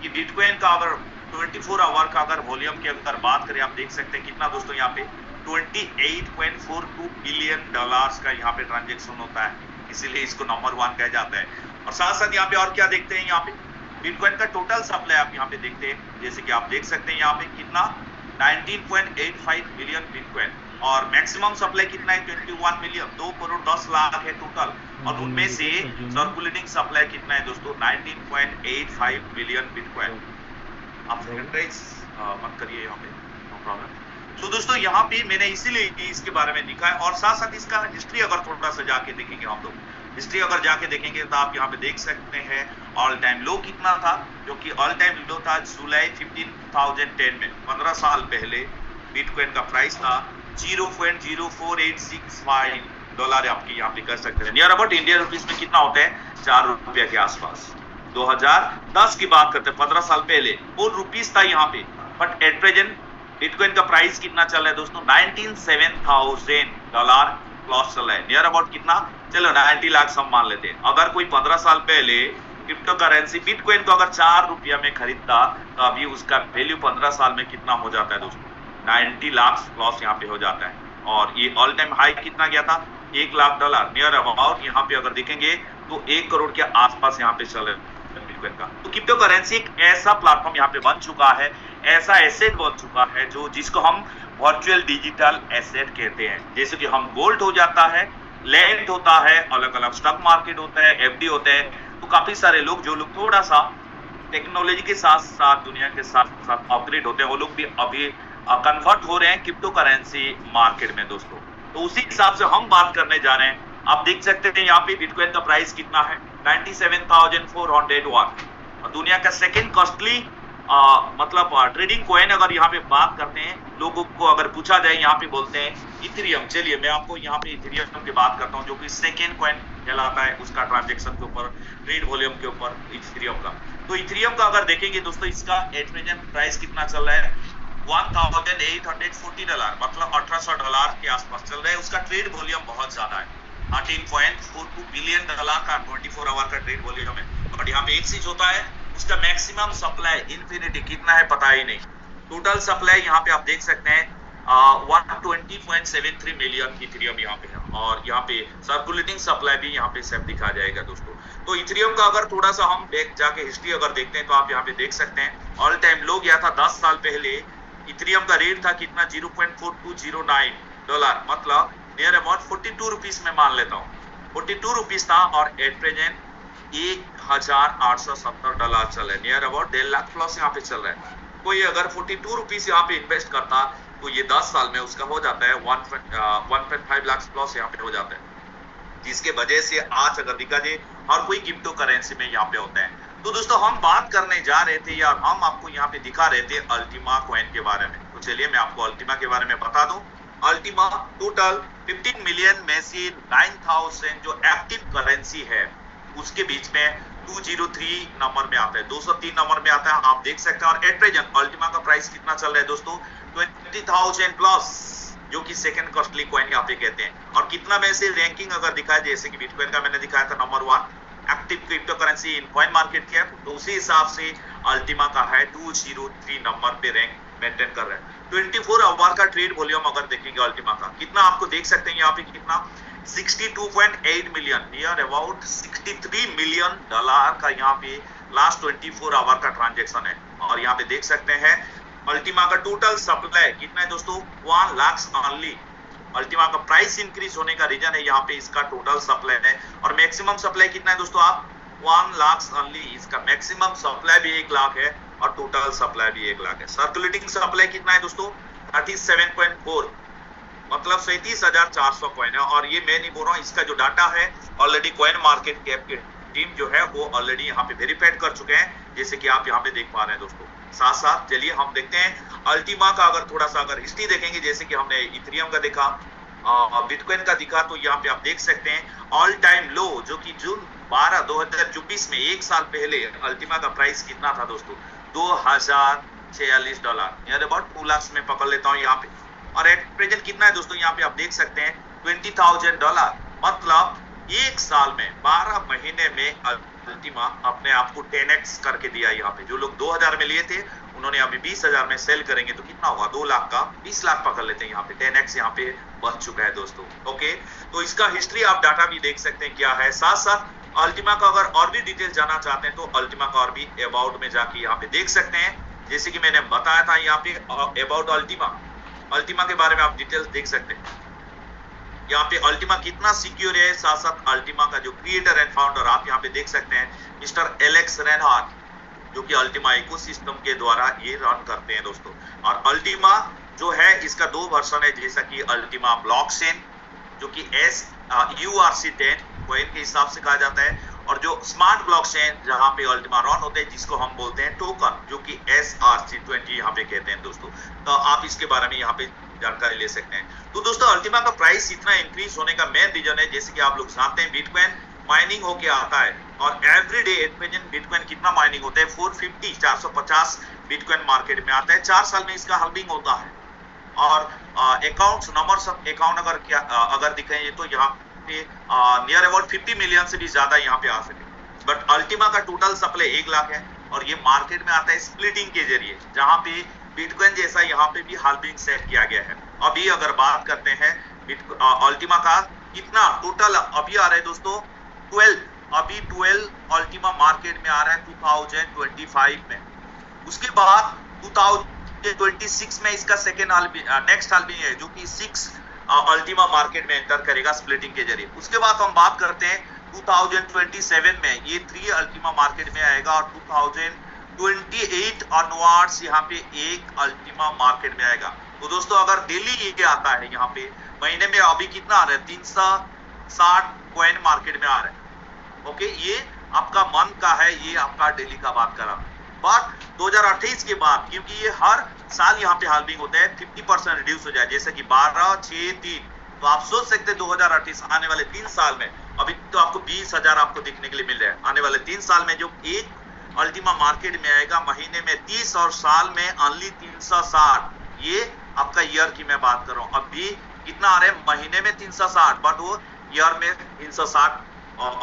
कि बिटकॉइन का अगर 24 आवर का अगर वॉल्यूम की अगर बात करें, आप देख सकते हैं कितना दोस्तों यहाँ पे 28.42 बिलियन डॉलर्स का यहाँ पे ट्रांजेक्शन होता है, इसीलिए इसको नंबर 1 कहा जाता है। और साथ साथ यहाँ पे और क्या देखते हैं, यहाँ पे बिटकॉइन का टोटल सप्लाई आप यहाँ पे देखते हैं, जैसे कि आप देख सकते हैं यहाँ पे कितना 19.85 बिलियन बिटकॉइन, और मैक्सिमम सप्लाई कितना है 21 मिलियन, 2 करोड़ 10 लाख है टोटल। और उनमें से सर्कुलेटिंग सप्लाई कितना है दोस्तों 19.85 बिलियन बिटकॉइन। आप सेकेंडराइज मत करिए यहाँ पे, नो प्रॉब्लम। तो दोस्तों यहाँ पे मैंने इसीलिए इसके बारे में लिखा है, और साथ साथ इसका हिस्ट्री अगर थोड़ा सा जाके देखेंगे हम लोग, हिस्ट्री अगर जाके देखेंगे तो आप यहाँ पे देख सकते हैं ऑल टाइम लो कितना था, जो कि ऑल टाइम लो था जुलाई 2010 में, 15 साल पहले बिटकॉइन का प्राइस था 0.04865 डॉलर। आपकी यहाँ पे कर सकते हैं नियर अबाउट इंडियन रुपीस में कितना होता है, 4 रुपया के आसपास। 2010 की बात करते हैं, 15 साल पहले वो रुपीस था यहाँ पे, बट एट प्रेजेंट बिटकॉइन का प्राइस कितना चल रहा है दोस्तों 97,000 डॉलर प्लस चल रहा है, नियर अबाउट कितना, चलो 90 लाख हम मान लेते हैं। अगर कोई 15 साल पहले क्रिप्टो करेंसी बिटकॉइन को अगर 4 रुपया में खरीदता तो अभी उसका वैल्यू 15 साल में कितना हो जाता है दोस्तों, 90 लाख प्लस यहाँ पे हो जाता है। और ये ऑल टाइम हाई कितना गया था, 1 लाख डॉलर, नियर अबाउट यहाँ पे अगर देखेंगे तो 1 करोड़ के आसपास यहाँ पे चल रहा है बिटकॉइन का। तो क्रिप्टो करेंसी एक ऐसा प्लेटफॉर्म यहाँ पे बन चुका है, ऐसा एसेट बन चुका है जो जिसको हम वर्चुअल डिजिटल एसेट कहते हैं। जैसे कि हम गोल्ड हो जाता है, लैंड होता है, अलग अलग स्टॉक मार्केट होता है, एफडी होता है। तो काफी सारे लोग जो लोग थोड़ा सा टेक्नोलॉजी के साथ साथ दुनिया के साथ साथ अपग्रेड होते हैं, वो लोग भी अभी कन्वर्ट हो रहे हैं क्रिप्टो करेंसी मार्केट में दोस्तों। तो उसी हिसाब से हम बात करने जा रहे हैं। आप देख सकते हैं यहाँ पे बिटकॉइन का प्राइस कितना है 97,401, और दुनिया का सेकेंड कॉस्टली मतलब ट्रेडिंग कॉइन अगर यहाँ पे बात करते हैं, लोगों को अगर पूछा जाए यहाँ पे बोलते हैं इथेरियम। चलिए मैं आपको यहाँ पे इथेरियम की बात करता हूँ, जो कि सेकेंड कॉइन कहलाता है, उसका ट्रांजेक्शन के ऊपर, ट्रेड वॉल्यूम के ऊपर इथेरियम का। तो इथेरियम का अगर देखेंगे दोस्तों, इसका एट प्रेजेंट प्राइस कितना चल रहा है 1840 डॉलर, मतलब 1800 डॉलर के आसपास चल रहा है। उसका ट्रेड वॉल्यूम बहुत ज्यादा है, 13.42 बिलियन डॉलर का 24 आवर का ट्रेड वॉल्यूम है। और यहाँ पे एक चीज होता है, उसका मैक्सिमम सप्लाई इन्फिनिटी कितना है पता ही नहीं। टोटल सप्लाई यहाँ पे आप देख सकते हैं 120.73 मिलियन इथेरियम यहाँ पे है, और यहाँ पे सर्कुलेटिंग सप्लाई भी यहाँ पे सब दिखा जाएगा दोस्तों। तो इथेरियम का अगर थोड़ा सा हम जाके हिस्ट्री अगर देखते हैं तो आप यहाँ पे देख सकते हैं ऑल टाइम लो गया था 10 साल पहले। इथेरियम का रेट था कितना 0.4209 डॉलर, मतलब नियर अबाउट 42 रुपीस में मान लेता हूँ, 42 रुपीस था, और एट प्रेजेंट 1870 डॉलर चल रहा है, नियर अबाउट 1.5 लाख प्लस यहाँ पे चल रहा है। कोई अगर 42 रुपीस यहाँ पे इन्वेस्ट करता तो ये 10 साल में उसका हो जाता है 1.5 लाख प्लस यहाँ पे हो जाता है, जिसके वजह से आज अगर दिखा जाए हर कोई क्रिप्टो करेंसी में यहाँ पे होता है। तो दोस्तों हम बात करने जा रहे थे, या हम आपको यहाँ पे दिखा रहे थे अल्टीमा कॉइन के बारे में। तो चलिए मैं आपको अल्टीमा के बारे में बता दूं। अल्टीमा टोटल 15 मिलियन में से 9000 जो एक्टिव करेंसी है उसके बीच में 203 नंबर में आता है, 203 नंबर में आता है, आप देख सकते हैं। और एट प्रेजेंट अल्टीमा का प्राइस कितना चल रहा है दोस्तों 20,000 प्लस, जो कि सेकंड कॉस्टली कॉइन यहाँ पे कहते हैं। और कितना में से रैंकिंग अगर दिखाया, जैसे कि बिटकॉइन का मैंने दिखाया था number 1 active crypto currency in coin market cap, तो उसी हिसाब से अल्टीमा का है 203 नंबर पे रैंक मेंटेन कर रहा है। 24 आवर का ट्रेड वॉल्यूम अगर देखेंगे अल्टीमा का कितना, आपको देख सकते हैं यहाँ पे कितना 62.8 million, near about 63 million dollar का यहाँ पे लास्ट 24 आवर का ट्रांजेक्शन है। और यहाँ पे देख सकते हैं अल्टीमा का टोटल सप्लाई कितना है दोस्तों 1 लाख ओनली। अल्टीमा का प्राइस इंक्रीज होने का रीजन है यहाँ पे इसका टोटल सप्लाई है। और मैक्सिमम सप्लाई कितना है दोस्तों, आप 1 लाख ओनली, इसका मैक्सिमम सप्लाई भी 1 लाख है और टोटल सप्लाई भी 1 लाख है। सर्कुलेटिंग सप्लाई कितना है दोस्तों 37.4, मतलब 37,400 कॉइन है। और ये मैं नहीं बोल रहा हूँ, इसका जो डाटा है ऑलरेडी कॉइन मार्केट कैप की टीम जो है वो ऑलरेडी यहाँ पे वेरीफाइड कर चुके हैं, जैसे कि आप यहाँ पे देख पा रहे हैं दोस्तों। साथ साथ चलिए हम देखते हैं अल्टीमा का अगर थोड़ा सा अगर हिस्ट्री देखेंगे, जैसे कि हमने इथेरियम का देखा, बिटकॉइन का दिखा, तो यहाँ पे आप देख सकते हैं ऑल टाइम लो जो कि जून 12 2024 में 1 साल पहले अल्टीमा का प्राइस कितना था दोस्तों 2046 डॉलर, नियर अबाउट 2 लाख में पकड़ लेता हूँ यहाँ पे। और एट प्रेजेंट कितना है दोस्तों, यहाँ पे आप देख सकते हैं 20,000 डॉलर, मतलब 1 साल में 12 महीने में अल्टीमा अपने आप को 10x करके दिया यहाँ पे। जो लोग 2000 में लिए थे उन्होंने अभी 20,000 में सेल करेंगे तो कितना होगा, 2 लाख का 20 लाख पकड़ लेते हैं यहाँ पे। 10x यहाँ पे बढ़ चुका है दोस्तों। ओके, तो इसका हिस्ट्री आप डाटा भी देख सकते हैं क्या है। साथ साथ अल्टीमा का अगर और भी डिटेल जानना चाहते हैं तो अल्टीमा का और भी अबाउट में जाके यहाँ पे देख सकते हैं। जैसे कि मैंने बताया था यहाँ पे अबाउट अल्टीमा के बारे में आप डिटेल्स देख सकते हैं। यहाँ पे अल्टीमा कितना सिक्योर है, साथ साथ अल्टीमा का जो क्रिएटर एंड फाउंडर आप यहाँ पे देख सकते हैं मिस्टर एलेक्स रेनहार्ट, जो कि अल्टीमा इकोसिस्टम के द्वारा ये रन करते हैं दोस्तों। और अल्टीमा जो है इसका 2 वर्जन है, जैसा कि अल्टीमा ब्लॉकचेन जो कि URC10 कॉइन के हिसाब से कहा जाता है, और जो स्मार्ट ब्लॉकचेन जहां पे अल्टीमा रन होते हैं जिसको हम बोलते हैं टोकन, जो कि SRC20 यहाँ पे कहते हैं दोस्तों। तो आप इसके बारे में यहाँ पे जानकारी ले सकते हैं। तो दोस्तों अल्टीमा का प्राइस इतना इंक्रीज होने का मेन रीजन है, जैसे कि आप लोग जानते हैं बिटकॉइन माइनिंग होके आता है, और every day at present bitcoin कितना माइनिंग होता है, 450 बिटकॉइन मार्केट में आता है। 4 साल में इसका हल्विंग होता है। और अकाउंट्स नंबर्स ऑफ अकाउंट अगर दिखाएं तो यहाँ पे नियर अबाउट 50 मिलियन से भी ज्यादा यहाँ पे आ सके। बट अल्टीमा का टोटल सप्लाई 1 लाख है, और ये मार्केट में आता है स्प्लिटिंग के जरिए, जहां पे बिटकॉइन जैसा यहाँ पे भी हाल्विंग सेट किया गया है। अभी अगर बात करते हैं अल्टीमा का कितना टोटल अभी आ रहा है दोस्तों, 12 अल्टीमा मार्केट में आ रहा है 2025 में। उसके बाद 2026 में इसका सेकेंड नेक्स्ट हाल्विंग है, जो कि 6 अल्टीमा मार्केट में एंटर करेगा स्प्लिटिंग के जरिए। उसके बाद हम बात करते हैं 2027 में ये 3 अल्टीमा मार्केट में आएगा, और 2028 ऑनवर्ड्स यहाँ पे एक अल्टीमा मार्केट में आएगा। तो दोस्तों अगर डेली ये आता है यहाँ पे महीने में अभी कितना आ रहा है, 360 कॉइन मार्केट में आ रहा है। ओके, ये आपका मंथ का है, ये आपका डेली का बात कर रहा हूं। बट 2028 के बाद, क्योंकि ये हर साल यहाँ पे हाल्विंग होता है, 50% रिड्यूस हो जाए, जैसे कि 12, 6, 3। तो आप सोच सकते हैं 2028 आने वाले 3 साल में, अभी तो आपको 20,000 आपको देखने के लिए मिल रहा है। आने वाले 3 साल में जो एक अल्टीमा मार्केट में आएगा महीने में 30, और साल में ओनली 360। ये आपका ईयर की मैं बात कर रहा हूँ। अभी कितना आ रहा है, महीने में 360, बट वो ईयर में 360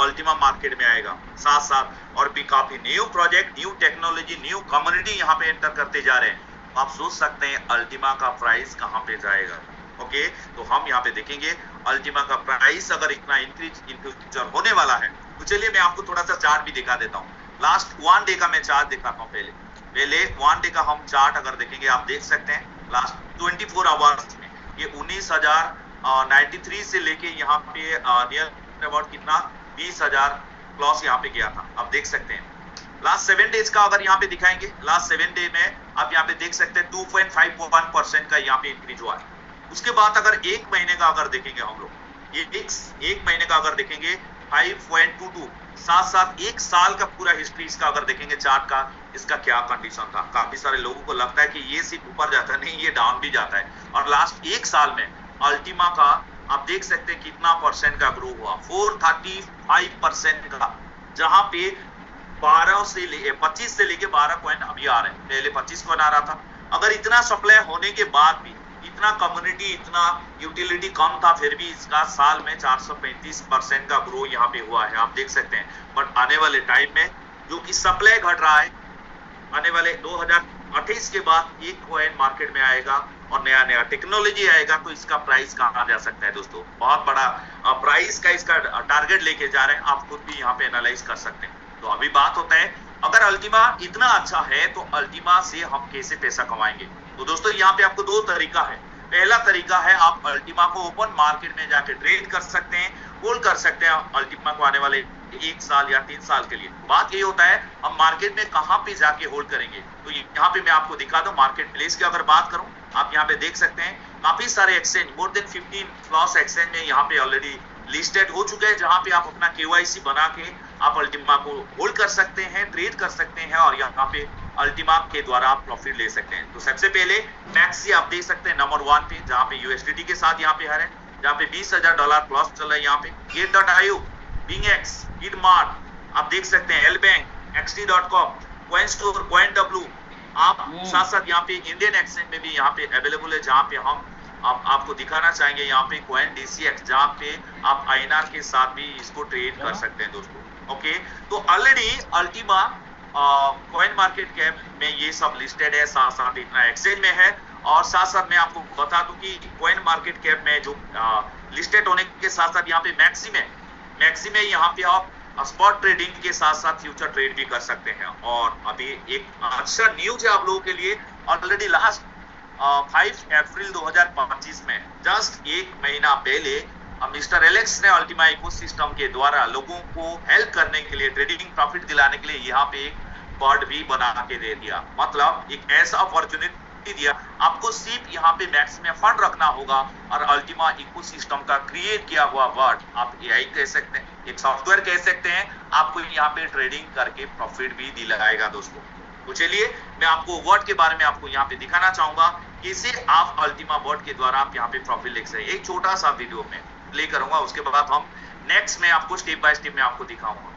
अल्टीमा मार्केट में आएगा। साथ साथ और भी काफी new project, new technology, new community यहाँ पे एंटर करते जा रहे हैं। आप सोच सकते हैं अल्टीमा का प्राइस कहाँ पे जाएगा। ओके, तो हम यहाँ पे देखेंगे अल्टीमा का प्राइस अगर इतना इंक्रीज इन फ्यूचर होने वाला है, तो चलिए मैं आपको थोड़ा सा चार्ट भी दिखा देता हूँ। लास्ट 1 डे का मैं चार्ट दिखाता हूँ। पहले 1 डे का हम चार्ट अगर देखेंगे, आप देख सकते हैं लास्ट 24 आवर्स में ये 19,093 से लेके यहाँ पे नियर अबाउट कितना 20,000 प्लस यहाँ पे गया था। आप देख सकते हैं लास्ट 7 डेज का अगर यहाँ पे दिखाएंगे, लास्ट 7 डे में आप यहाँ पे देख सकते हैं 2.51% का यहाँ पे इंक्रीज हुआ है। उसके बाद अगर 1 महीने का अगर देखेंगे हम लोग, ये एक महीने का अगर देखेंगे 5.22। साथ साथ 1 साल का पूरा हिस्ट्री इसका अगर देखेंगे चार्ट का, इसका क्या कंडीशन था। काफी सारे लोगों को लगता है कि ये सिर्फ ऊपर जाता है, नहीं, ये डाउन भी जाता है। और लास्ट 1 साल में अल्टीमा का आप देख सकते हैं कितना परसेंट का ग्रो हुआ, 435% का, जहां पे 25 से लेके 12 कॉइन अभी आ रहे हैं। पहले 25 कॉइन आ रहा था। अगर इतना सप्लाई होने के बाद भी, इतना कम्युनिटी, इतना यूटिलिटी कम था, फिर भी इसका साल में 435% का ग्रो यहाँ पे हुआ है, आप देख सकते हैं। बट आने वाले टाइम में जो कि सप्लाई घट रहा है, आने वाले 2028 के बाद एक कॉइन मार्केट में आएगा और नया नया टेक्नोलॉजी आएगा, तो इसका प्राइस कहाँ जा सकता है दोस्तों। बहुत बड़ा प्राइस का इसका टारगेट लेके जा रहे हैं, आप खुद भी यहाँ पे एनालाइज कर सकते हैं। तो अभी बात होता है अगर अल्टीमा इतना अच्छा है तो अल्टीमा से हम कैसे पैसा कमाएंगे। तो दोस्तों यहाँ पे आपको 2 तरीका है। पहला तरीका है आप अल्टीमा को ओपन मार्केट में जाके ट्रेड कर सकते हैं, होल्ड कर सकते हैं अल्टीमा को आने वाले 1 साल या 3 साल के लिए। बात ये होता है हम मार्केट में कहाँ पे जाके होल्ड करेंगे। तो यहाँ पे मैं आपको दिखा दूं मार्केट प्लेस की अगर बात करूं, आप यहाँ पे देख सकते हैं काफी सारे exchange, more than 15 plus exchange में यहाँ पे ऑलरेडी लिस्टेड हो चुके हैं, जहां पे आप अपना KYC बना के आप अल्टीमा को होल्ड कर सकते हैं, ट्रेड कर सकते हैं, और यहाँ पे अल्टीमा के द्वारा आप प्रॉफिट ले सकते हैं। तो सबसे पहले मैक्सी आप देख सकते हैं नंबर 1 पे, जहाँ पे USDT के साथ यहाँ पे है, जहाँ पे $20,000 प्लस चल रहा है। यहाँ पे Get.io, BingX, Gitmart आप देख सकते हैं, Lbank, XT.com, CoinStore, CoinW। आप साथ साथ यहाँ पे इंडियन एक्सचेंज में भी यहाँ पे अवेलेबल है, जहाँ पे हम आपको दिखाना चाहेंगे यहाँ पे CoinDCX, जहाँ पे आप INR के साथ भी इसको ट्रेड कर सकते हैं दोस्तों। ओके, तो already Ultima coin market cap में ये सब लिस्टेड है, साथ साथ इतना एक्सचेंज में है। और साथ साथ मैं आपको बता दूं कि कॉइन मार्केट कैप में जो लिस्टेड होने के साथ साथ यहाँ पे मैक्सिमे यहाँ पे आप स्पॉट ट्रेडिंग के साथ साथ फ्यूचर ट्रेड भी कर सकते हैं। और अभी एक अच्छा न्यूज है आप लोगों के लिए, ऑलरेडी लास्ट 5 अप्रैल 2025 में जस्ट एक महीना पहले मिस्टर एलेक्स ने अल्टीमा इकोसिस्टम के द्वारा लोगों को हेल्प करने के लिए, ट्रेडिंग प्रॉफिट दिलाने के लिए यहाँ पे एक बर्ड भी बना के दे दिया। मतलब एक ऐसा अपॉर्चुनिटी दिया, आपको सिर्फ यहाँ पे मैक्स में फंड रखना होगा और अल्टीमा इकोसिस्टम का क्रिएट किया हुआ बर्ड, आप एआई कह सकते हैं, एक सॉफ्टवेयर कह सकते हैं, आपको यहाँ पे ट्रेडिंग करके प्रॉफिट भी दिलाएगा दोस्तों। तो चलिए मैं आपको वर्ड के बारे में आपको यहाँ पे दिखाना चाहूंगा, कैसे आप अल्टीमा वर्ड के द्वारा आप यहाँ पे प्रॉफिट ले सकते हैं। एक छोटा सा वीडियो में प्ले करूंगा, उसके बाद हम नेक्स्ट में आपको स्टेप बाय स्टेप में आपको दिखाऊंगा।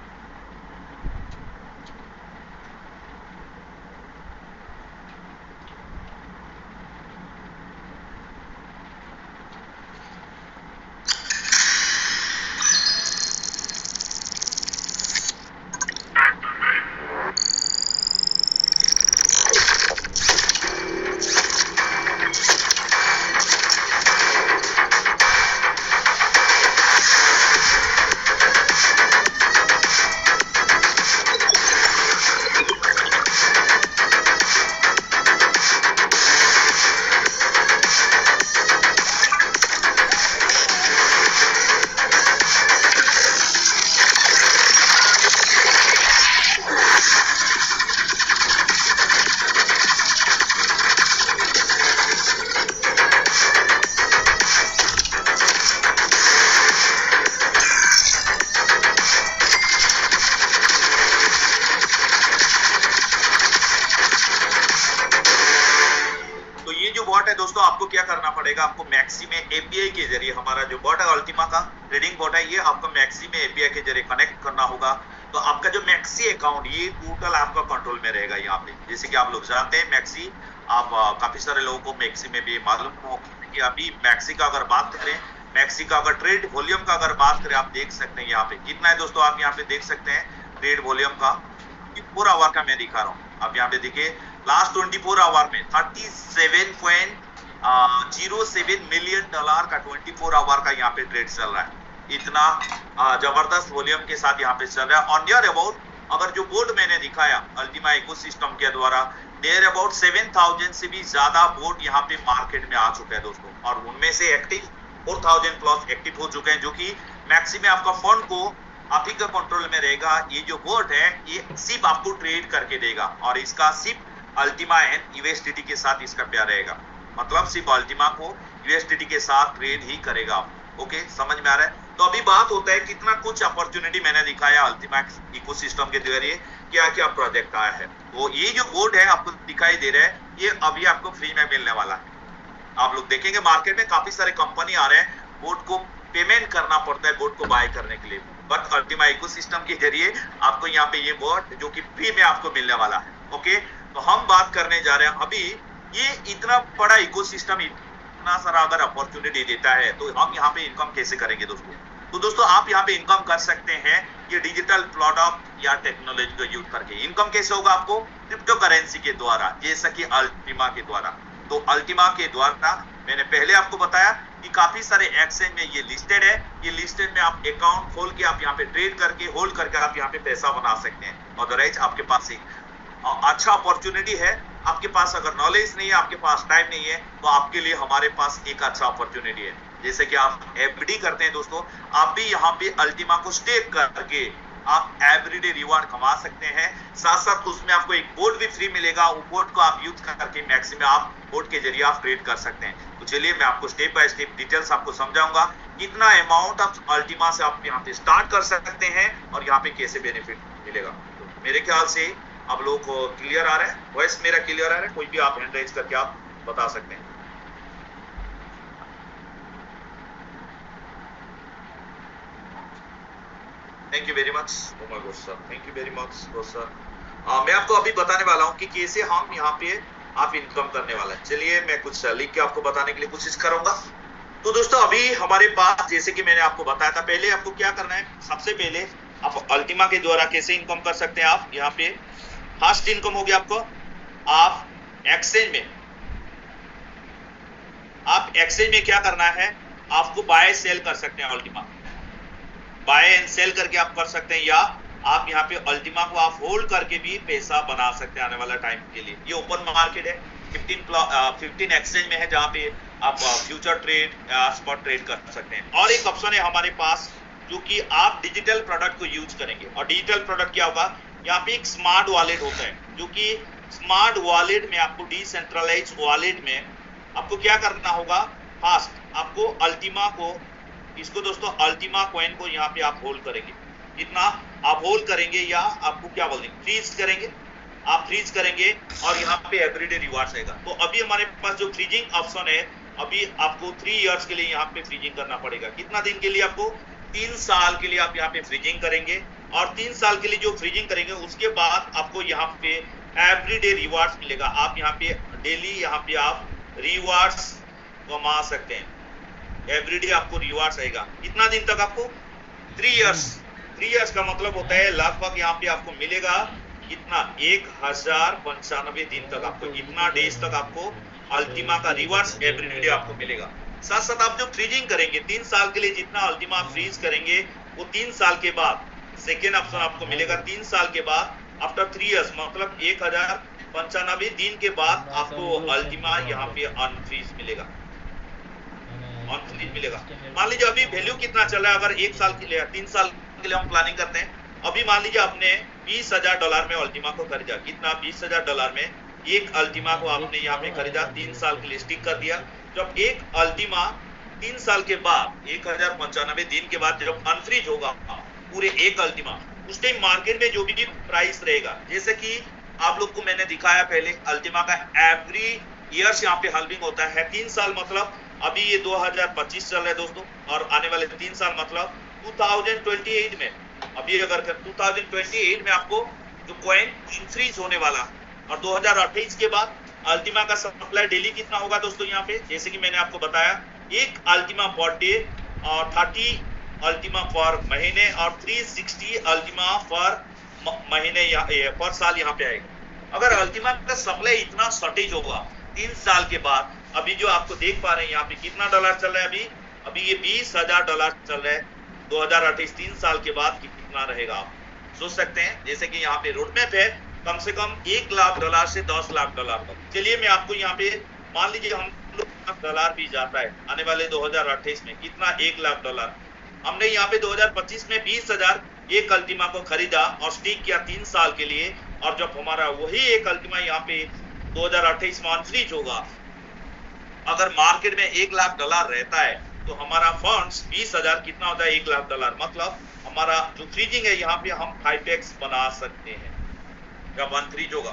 दोस्तों आपको क्या करना पड़ेगा, आपको मैक्सी में एपीआई के जरिए, हमारा जो बॉट है अल्टीमा का ट्रेडिंग बॉट है, ये आपको मैक्सी में एपीआई के जरिए कनेक्ट करना होगा। तो आपका जो मैक्सी अकाउंट ये टोटल आपका कंट्रोल में रहेगा। यहाँ पे जैसे कि आप लोग जानते हैं मैक्सी, आप काफी सारे लोगों को मैक्सी में भी मालूम हो कि अभी मैक्सी का अगर बात करें, मैक्सी का अगर ट्रेड वॉल्यूम का अगर बात करें, आप देख सकते हैं यहाँ पे कितना है दोस्तों। आप यहाँ पे देख सकते हैं ट्रेड वॉल्यूम का, पूरा आवर का मैं दिखा रहा हूँ। आप यहाँ पे देखिए लास्ट 24 आवर में 37.07 मिलियन डॉलर का 24 आवर का यहाँ पे ट्रेड चल रहा है। इतना जबरदस्त वॉल्यूम के साथ यहाँ पे चल रहा है। ऑन नियर अबाउट, अगर जो बोर्ड मैंने दिखाया अल्टीमा इकोसिस्टम के द्वारा, नियर अबाउट 7000 से भी ज्यादा बोर्ड यहाँ पे मार्केट में आ चुका है दोस्तों। और उनमें से एक्टिव 4000 प्लस एक्टिव हो चुके हैं, जो कि मैक्सिमम आपका फंड को आप ही का कंट्रोल में रहेगा। ये जो बोर्ड है ये सिर्फ आपको ट्रेड करके देगा और इसका सिर्फ अल्टीमा एंड यूएसडीटी के साथ इसका प्यार रहेगा। मतलब सिर्फ अल्टीमा को यूएसडीटी के साथ ट्रेड ही करेगा। ओके, समझ में आ रहा है? तो अभी बात होता है कितना कुछ अपॉर्चुनिटी मैंने दिखाया अल्टीमा इकोसिस्टम के जरिए, क्या क्या प्रोजेक्ट आया है। तो ये जो बोर्ड है आपको दिखाई दे रहा है, ये अभी आपको फ्री में मिलने वाला है। आप लोग देखेंगे मार्केट में काफी सारे कंपनी आ रहे हैं, बोर्ड को पेमेंट करना पड़ता है बोर्ड को बाय करने के लिए, बट अल्टीमा इकोसिस्टम के जरिए आपको यहाँ पे ये बोर्ड जो कि फ्री में आपको मिलने वाला है। ओके, तो हम बात करने जा रहे हैं अभी, ये इतना बड़ा इकोसिस्टम इतना सारा अगर अपॉर्चुनिटी देता है तो हम यहाँ पे इनकम कैसे करेंगे दोस्तों। तो दोस्तों आप यहाँ पे इनकम कर सकते हैं ये डिजिटल प्रोडक्ट या टेक्नोलॉजी को यूज करके। इनकम कैसे होगा आपको? क्रिप्टो करेंसी के द्वारा, जैसा कि अल्टीमा के द्वारा। तो अल्टीमा के द्वारा मैंने पहले आपको बताया कि काफी सारे एक्सचेंज में ये लिस्टेड है। ये लिस्टेड में आप अकाउंट खोल के आप यहाँ पे ट्रेड करके होल्ड करके आप यहाँ पे पैसा बना सकते हैं। अदरवाइज आपके पास एक अच्छा अपॉर्चुनिटी है, आपके पास अगर नॉलेज नहीं है, आपके पास टाइम नहीं है, तो आपके लिए हमारे पास एक अच्छा अपॉर्चुनिटी है। जैसे कि आप एफडी करते हैं दोस्तों, आप भी यहाँ पे अल्टीमा को स्टेक करके आप एवरीडे रिवार्ड कमा सकते हैं। साथ साथ उसमें आपको एक बोर्ड भी फ्री मिलेगा, वो बोर्ड को आप यूज करके मैक्सिमम आप बोर्ड के जरिए आप ट्रेड कर सकते हैं। तो चलिए मैं आपको स्टेप बाय स्टेप डिटेल्स आपको समझाऊंगा, कितना अमाउंट आप अल्टीमा से आप यहाँ पे स्टार्ट कर सकते हैं और यहाँ पे कैसे बेनिफिट मिलेगा। तो मेरे ख्याल से आप लोगों को क्लियर आ रहा है, वॉइस मेरा क्लियर आ रहा है? कोई भी आप हैंड रेज करके आप बता सकते हैं। Thank you very much. Oh my God sir, thank you very much sir. मैं आपको अभी बताने वाला हूँ कि कैसे हम यहाँ पे आप इनकम करने वाला है। चलिए मैं कुछ लिख के आपको बताने के लिए कोशिश करूंगा। तो दोस्तों अभी हमारे पास, जैसे कि मैंने आपको बताया था, पहले आपको क्या करना है, सबसे पहले आप अल्टीमा के द्वारा कैसे इनकम कर सकते हैं? आप यहाँ पे फर्स्ट इनकम होगी आपको, आप एक्सचेंज में क्या करना है, आपको बाय सेल कर सकते हैं अल्टीमा, बाय एंड सेल करके आप कर सकते हैं, या आप यहाँ पे अल्टीमा को आप होल्ड करके भी पैसा बना सकते हैं आने वाला टाइम के लिए। ये ओपन मार्केट है, 15 एक्सचेंज में है जहाँ पे आप फ्यूचर ट्रेड, स्पॉट ट्रेड कर सकते हैं। और एक ऑप्शन है हमारे पास जो कि आप डिजिटल प्रोडक्ट को यूज करेंगे। और डिजिटल प्रोडक्ट क्या होगा, यहाँ पे एक स्मार्ट वॉलेट होता है, जो कि स्मार्ट वॉलेट में आपको डिसेंट्रलाइज वॉलेट में आपको क्या करना होगा, फास्ट आपको अल्टीमा को, इसको दोस्तों अल्टीमा कॉइन को यहाँ पे आप होल्ड करेंगे, इतना आप होल्ड करेंगे, या आपको क्या बोलेंगे, फ्रीज करेंगे, आप फ्रीज करेंगे और यहाँ पे एवरीडे रिवार्ड्स आएगा। तो अभी हमारे पास जो फ्रीजिंग ऑप्शन है, अभी आपको 3 इयर्स के लिए यहाँ पे फ्रीजिंग करना पड़ेगा। कितना दिन के लिए? आपको 3 साल के लिए आप यहाँ पे फ्रीजिंग करेंगे, और 3 साल के लिए जो फ्रीजिंग करेंगे उसके बाद आपको यहाँ पे एवरीडे रिवार्ड्स मिलेगा। आप यहाँ पे डेली यहाँ पे आप रिवार्ड्स कमा सकते हैं, एवरीडे आपको रिवार्ड्स आएगा। कितना दिन तक? आपको 3 इयर्स। 3 इयर्स का मतलब होता है लगभग यहाँ पे आपको मिलेगा कितना, 1095 दिन तक आपको, इतना डेज तक आपको अल्टीमा का रिवार्ड्स एवरीडे आपको मिलेगा। साथ साथ आप जो फ्रीजिंग करेंगे 3 साल के लिए, जितना अल्टीमा फ्रीज करेंगे वो 3 साल के बाद सेकेंड ऑप्शन आपको मिलेगा। 3 साल के बाद आफ्टर 3 इयर्स मतलब 1095 दिन के बाद आपको अल्टीमा यहाँ पे अनफ्रीज मिलेगा, अनफ्रीज मिलेगा। मान लीजिए अभी वैल्यू कितना चल रहा है, अगर 1 साल के लिए, 3 साल के लिए हम प्लानिंग करते हैं, अभी मान लीजिए आपने $20,000 में अल्टीमा को खरीदा। कितना? $20,000 में एक अल्टीमा को आपने यहाँ पे खरीदा, 3 साल के लिए स्टिक कर दिया। जब एक अल्टीमा 3 साल के बाद 1095 दिन के बाद जब अनफ्रीज होगा पूरे एक अल्टीमा, उस टाइम मार्केट में जो भी प्राइस रहेगा, जैसे कि आप लोग को मैंने दिखाया पहले, अल्टीमा का एवरी ईयर्स यहाँ पे हल्विंग होता है। 3 साल मतलब अभी ये 2025 चल रहा है दोस्तों, और आने वाले 3 साल मतलब 2028 में, अभी अगर 2028 में आपको जो कॉइन इंक्रीज होने वाला, और 2028 के बाद अल्टीमा का सप्लाई डेली कितना होगा दोस्तों, यहाँ पे जैसे कि मैंने आपको बताया, एक अल्टीमा पर डे और 30 अल्टीमा पर महीने और 360 अल्टीमा पर महीने पर साल यहाँ पे आएगा। अगर अल्टीमा का सप्लाई इतना शॉर्टेज होगा 3 साल के बाद, अभी जो आपको देख पा रहे हैं यहाँ पे कितना डॉलर चल रहा है, अभी ये $20,000 चल रहा है। 2028 3 साल के बाद कितना रहेगा आप सोच सकते हैं। जैसे कि यहाँ पे रोड मैप है, कम से कम $1 लाख से $10 लाख तक। चलिए मैं आपको यहाँ पे, मान लीजिए हम $1 भी जाता है आने वाले 2028 में, कितना $1 लाख। हमने यहाँ पे 2025 में 20,000 एक अल्टीमा को खरीदा और स्टिक किया 3 साल के लिए, और जब हमारा वही एक अल्टीमा यहाँ पे 2028 में अनफ्रीज होगा, अगर मार्केट में $1 लाख रहता है तो हमारा फंड्स 20,000 कितना होता है, $1 लाख, मतलब हमारा जो फ्रीजिंग है यहाँ पे हम 5x बना सकते हैं जब अनफ्रीज होगा।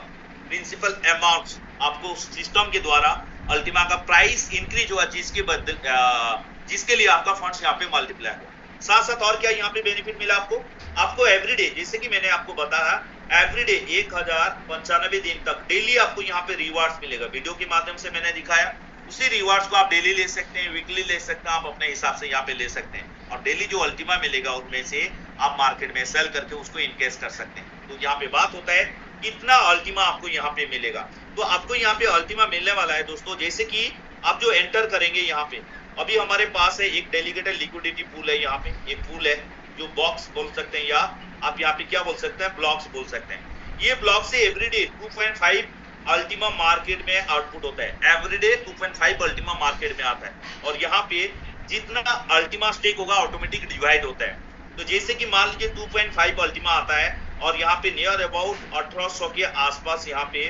प्रिंसिपल अमाउंट्स आपको सिस्टम के द्वारा अल्टीमा का प्राइस इंक्रीज हुआ, जिसके लिए आपका फंड्स यहाँ पे मल्टीप्लाई हुआ। साथ साथ और क्या यहाँ पे बेनिफिट मिला आपको एवरीडे, जैसे कि मैंने आपको बताया, एवरीडे 1095 दिन तक डेली आपको यहाँ पे रिवार्ड्स मिलेगा। वीडियो के माध्यम से मैंने दिखाया, उसी रिवार्ड्स को आप डेली ले सकते हैं, वीकली ले सकते हैं, आप अपने हिसाब से यहाँ पे ले सकते हैं, और डेली जो अल्टीमा मिलेगा उनमें से आप मार्केट में सेल करके उसको इनकेस कर सकते हैं। तो यहाँ पे बात होता है कितना अल्टीमा आपको यहाँ पे मिलेगा। तो आपको यहाँ पे अल्टीमा मिलने वाला है दोस्तों, जैसे कि आप जो एंटर करेंगे यहाँ पे, अभी हमारे पास है एक डेलीगेटेड लिक्विडिटी पूल है, यहाँ पे एक पूल है जो बॉक्स बोल सकते हैं, या आप यहाँ पे क्या बोल सकते हैं, ब्लॉक्स बोल सकते हैं। ये ब्लॉक से एवरीडे 2.5 अल्टीमा मार्केट में आउटपुट होता है, एवरीडे 2.5 अल्टीमा मार्केट में आता है, और यहाँ पे जितना अल्टीमा स्टेक होगा ऑटोमेटिक डिवाइड होता है। तो जैसे कि मान लीजिए 2.5 अल्टीमा आता है, और यहाँ पे नियर अबाउट 1800 के आसपास यहाँ पे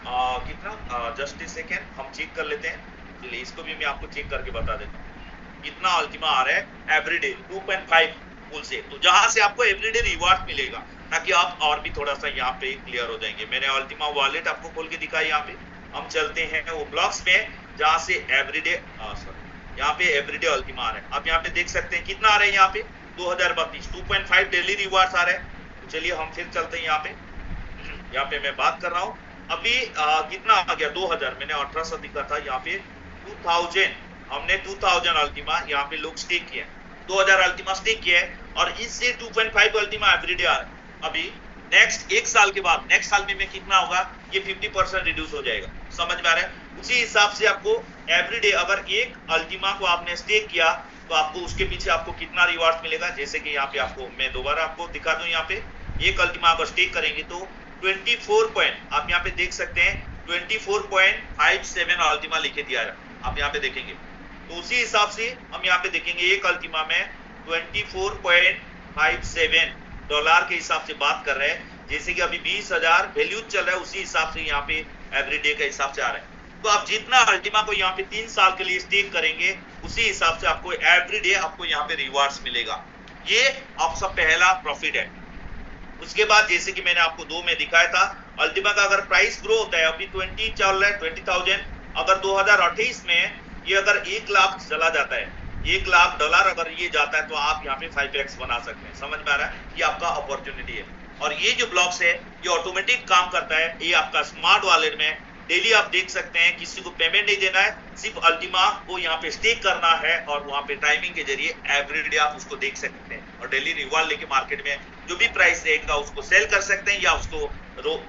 कितना, जस्ट ए सेकेंड हम चेक कर लेते हैं, चलिए इसको भी मैं आपको चेक करके बता देता हूँ कितना अल्टीमा आ रहा है एवरीडे 2.5 पूल से। तो जहां से आपको एवरीडे रिवार्ड मिलेगा, ताकि आप और भी थोड़ा सा यहाँ पे क्लियर हो जाएंगे। मैंने अल्टीमा वॉलेट आपको खोल के दिखाया, यहाँ पे हम चलते हैं वो ब्लॉक्स में जहां से एवरीडे यहाँ पे एवरीडे अल्टीमा आ रहा है। आप यहाँ पे देख सकते हैं कितना आ रहा है, यहाँ पे 2032 2.5 डेली रिवार्ड्स आ रहे हैं। तो चलिए हम फिर चलते हैं यहाँ पे मैं बात कर रहा हूँ अभी कितना आ गया 2000, मैंने 1800 दिखा था, यहाँ पे 2000 हमने 2000 अल्टीमा यहाँ पे लोग स्टेक किए। 2000 अल्टीमा स्टेक किया है और इससे 2.5 अल्टीमा एवरीडे आ रहा है। अभी नेक्स्ट एक साल के बाद नेक्स्ट साल में कितना होगा, ये 50% रिड्यूस हो जाएगा। समझ में आ रहा है? उसी हिसाब से आपको एवरीडे अगर एक अल्टीमा को आपने स्टेक किया तो आपको उसके पीछे आपको कितना रिवार्ड मिलेगा, जैसे कि यहाँ पे आपको मैं दोबारा आपको दिखा दूं। यहाँ पे एक अल्टीमा अगर स्टेक करेंगे तो 24 पॉइंट आप यहाँ पे देख सकते हैं 24.57 अल्टीमा लिखे दिया है, आप यहाँ पे देखेंगे। तो उसी हिसाब से हम यहाँ पे देखेंगे एक अल्टीमा में 24.57 डॉलर के हिसाब से बात कर रहे हैं, जैसे कि अभी 20,000 वैल्यू चल रहा है, उसी हिसाब से यहाँ पे एवरीडे का हिसाब से आ रहा है। तो आप जितना अल्टीमा को यहाँ पे 3 साल के लिए स्टेक करेंगे उसी हिसाब से आपको एवरीडे आपको यहाँ पे रिवार्ड्स मिलेगा। ये आपका पहला प्रॉफिट है। उसके बाद जैसे कि मैंने आपको 2 में दिखाया था, अल्टीमा का अगर प्राइस ग्रो होता है, अभी 20 चल रहा है 20,000, अगर 2028 में ये अगर 1 लाख चला जाता है, 1 लाख डॉलर अगर ये जाता है तो आप यहाँ पे 5x बना सकते हैं। समझ में आ रहा है? ये आपका अपॉर्चुनिटी है। और ये जो ब्लॉक्स है ये ऑटोमेटिक काम करता है। ये आपका स्मार्ट वॉलेट में डेली आप देख सकते हैं, किसी को पेमेंट नहीं देना है, सिर्फ अल्टीमा को यहाँ पे स्टेक करना है और वहाँ पे टाइमिंग के जरिए एवरीडे आप उसको देख सकते हैं और डेली रिवार्ड लेके मार्केट में जो भी प्राइस रहेगा उसको सेल कर सकते हैं या उसको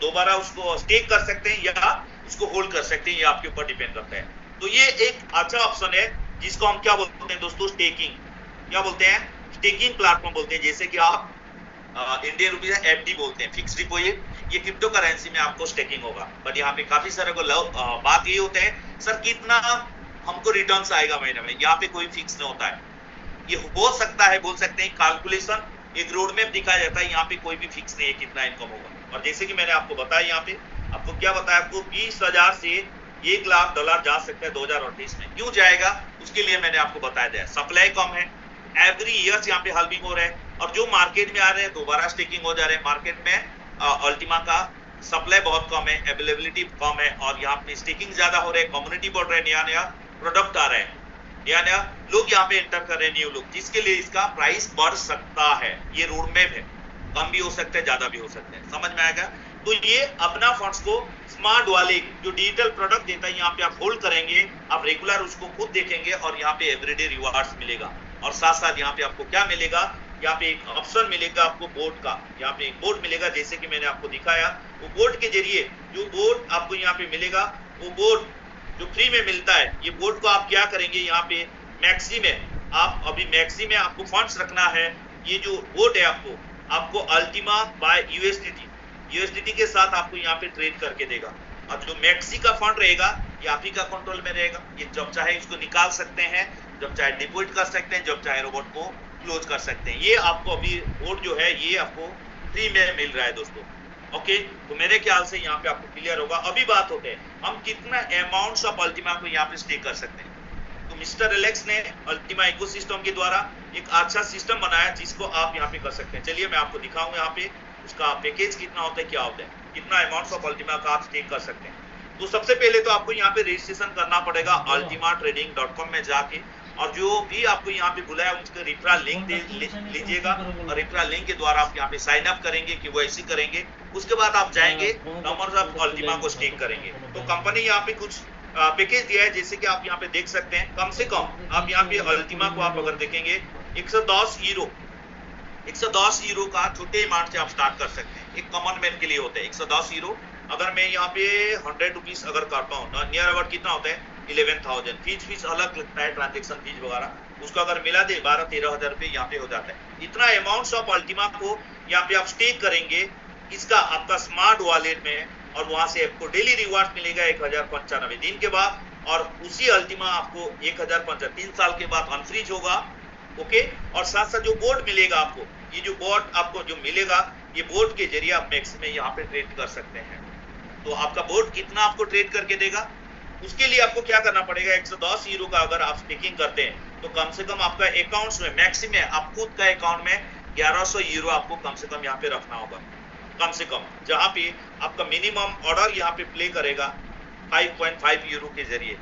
दोबारा उसको स्टेक कर सकते हैं या उसको होल्ड कर सकते हैं, ये आपके ऊपर डिपेंड करता है। तो ये एक अच्छा ऑप्शन है जिसको हम क्या बोलते हैं दोस्तों, स्टेकिंग। क्या बोलते हैं? स्टेकिंग प्लेटफॉर्म बोलते हैं। जैसे कि आप इंडियन रुपीज एफडी बोलते हैं, फिक्स डिपॉजिट। ये क्रिप्टो करेंसी में आपको स्टेकिंग होगा। बट यहाँ पे काफी सारे को बात ये होते हैं, सर कितना हमको रिटर्न्स आएगा महीने में, यहाँ पे कोई फिक्स नहीं होता है। ये हो सकता है, बोल सकते हैं कैलकुलेशन, एक रोड मैप दिखाया जाता है, यहाँ पे कोई भी फिक्स नहीं है कितना इनकम होगा। और जैसे कि मैंने आपको बताया, यहाँ पे आपको क्या बताया, आपको 20,000 से 1 लाख डॉलर जा सकता है 2028 में। क्यों जाएगा उसके लिए मैंने आपको बताया दिया। सप्लाई कम है, एवरी ईयर यहाँ पे हल्बिंग हो रहा है और जो मार्केट में आ रहे हैं दोबारा स्टेकिंग हो जा रहे हैं। मार्केट में अल्टीमा का सप्लाई बहुत कम है, अवेलेबिलिटी कम है और यहाँ पे स्टेकिंग ज्यादा हो रहा है, कम्युनिटी बढ़ रहा है, नया नया प्रोडक्ट आ रहा है, नया नया लोग यहाँ पे एंटर कर रहे हैं, न्यू लोग, जिसके लिए इसका प्राइस बढ़ सकता है। ये रोड मैप है, कम भी हो सकता है, ज्यादा भी हो सकता है। समझ में आएगा? तो ये अपना फंड्स को स्मार्ट वॉलेट जो डिजिटल प्रोडक्ट देता है, यहाँ पे आप होल्ड करेंगे, आप रेगुलर उसको खुद देखेंगे और यहाँ पे एवरीडे रिवार्ड्स मिलेगा। और साथ साथ यहाँ पे आपको क्या मिलेगा, यहाँ पे एक ऑप्शन मिलेगा आपको बोर्ड का। यहाँ पे एक बोर्ड मिलेगा, जैसे कि मैंने आपको दिखाया, वो बोर्ड के जरिए जो बोर्ड आपको यहाँ पे मिलेगा, वो बोर्ड जो फ्री में मिलता है, ये बोर्ड को आप क्या करेंगे, यहाँ पे मैक्सी में आप अभी मैक्सी में आपको फंड्स रखना है। ये जो बोर्ड है आपको अल्टीमा बाय यूएसडीटी के साथ आपको यहाँ पे ट्रेड करके देगा। और जो मैक्सी का फंड रहेगा ये आप ही का कंट्रोल में रहेगा। ये जब चाहे इसको निकाल सकते हैं, जब चाहे डिपॉजिट कर सकते हैं, जब चाहे रोबोट को क्लोज कर सकते हैं। ये आपको अभी बोर्ड जो है ये आपको फ्री में मिल रहा है दोस्तों। ओके, तो मेरे ख्याल से यहाँ पे आपको क्लियर होगा। अभी बात होते हैं हम कितना अमाउंट ऑफ अल्टीमा को यहाँ पे स्टे कर सकते हैं। तो मिस्टर एलेक्स ने अल्टीमा इकोसिस्टम के द्वारा एक अच्छा सिस्टम बनाया जिसको आप यहाँ पे कर सकते हैं। चलिए मैं आपको दिखाऊंगा यहाँ पे उसका पैकेज कितना होता है, क्या होता है, कितना अमाउंट ऑफ अल्टीमा का आप स्टेक कर सकते हैं। तो सबसे पहले तो आपको यहाँ पे रजिस्ट्रेशन करना पड़ेगा ultimatrading.com में जाके, और जो भी आपको यहाँ पे बुलाया उसका रेफरल लिंक लीजिएगा और रेफरल लिंक के द्वारा आप यहाँ पे साइन अप करेंगे, केवाईसी करेंगे। उसके बाद आप जाएंगे नंबर्स ऑफ अल्टीमा को स्टेक करेंगे। तो कंपनी यहाँ पे कुछ पैकेज दिया है, जैसे कि आप यहाँ पे देख सकते हैं। कम से कम आप यहाँ पे अल्टीमा को आप अगर देखेंगे 110 यूरो का छोटे अमाउंट से आप स्टार्ट कर सकते हैं। एक कॉमन मैन के लिए होता है 110 यूरो। अगर मैं यहाँ पे 100 रुपीज अगर करता हूँ, नियर अबाउट कितना होता है 11,000। फीस अलग लगता है, ट्रांजेक्शन फीस वगैरह, उसको अगर मिला दे 12-13 हजार रुपये यहाँ पे हो जाता है। इतना अमाउंट ऑफ अल्टीमा को यहाँ पे आप स्टेक करेंगे इसका आपका स्मार्ट वॉलेट में, और वहां से आपको डेली रिवार्ड मिलेगा 1095 दिन के बाद। और उसी अल्टीमा आपको 1095 3 साल के बाद अनफ्रीज होगा। ओके, और साथ साथ जो बोर्ड मिलेगा आपको, ये जो बोर्ड आपको जो मिलेगा, ये बोर्ड के जरिए आप मैक्स में यहाँ पे ट्रेड कर सकते हैं। तो आपका बोर्ड कितना आपको ट्रेड करके देगा, उसके लिए आपको क्या करना पड़ेगा, 110 यूरो का अगर आप स्टेकिंग करते हैं तो कम से कम आपका अकाउंट्स में मैक्स में आप खुद का अकाउंट में 1100 यूरो आपको कम से कम यहाँ पे रखना होगा, कम से कम, जहाँ पे आपका मिनिमम ऑर्डर यहाँ पे प्ले करेगा 5.5 यूरो के जरिए।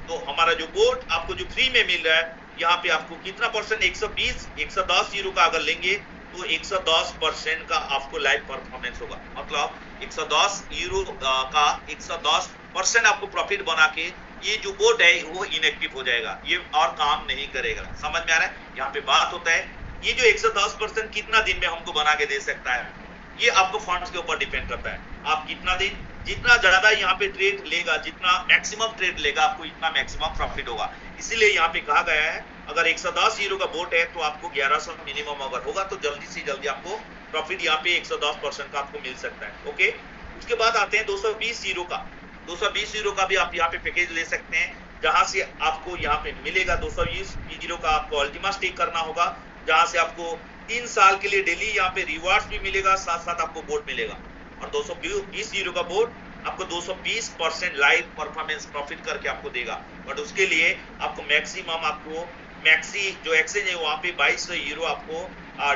तो हमारा जो बोर्ड आपको जो फ्री में मिल रहा है, यहाँ पे आपको कितना परसेंट, 110 यूरो का अगर लेंगे तो 110% का आपको लाइव परफॉर्मेंस होगा। मतलब 110 यूरो का 110% आपको प्रॉफिट बना के ये जो बोट है वो इनएक्टिव हो जाएगा, ये और काम नहीं करेगा। समझ में आ रहा है? यहाँ पे बात होता है ये जो 110% कितना दिन में हमको बना के दे सकता है, ये आपको फंड्स के ऊपर डिपेंड करता है। आप कितना दिन, जितना ज्यादा यहाँ पे ट्रेड लेगा, जितना मैक्सिमम ट्रेड लेगा, आपको इतना मैक्सिमम प्रॉफिट होगा। इसीलिए यहाँ पे कहा गया है अगर 110 यूरो का बोट है तो आपको 1100 मिनिमम अगर होगा तो जल्दी से जल्दी आपको प्रॉफिट यहाँ पे 110% का आपको मिल सकता है। ओके, उसके बाद आते हैं 220 यूरो का। 220 यूरो का भी आप यहाँ पे पैकेज ले सकते हैं, जहां से आपको यहाँ पे मिलेगा 220 यूरो का आपको अल्टीमा स्टेक करना होगा, जहां से आपको 3 साल के लिए डेली यहाँ पे रिवार्ड्स भी मिलेगा, साथ साथ आपको बोट मिलेगा। और 220 यूरो का बोट आपको 220% लाइव परफॉर्मेंस प्रॉफिट करके आपको देगा। बट उसके लिए आपको मैक्सिमम आपको मैक्सी जो एक्सचेंज है वहां पे 2200 यूरो आपको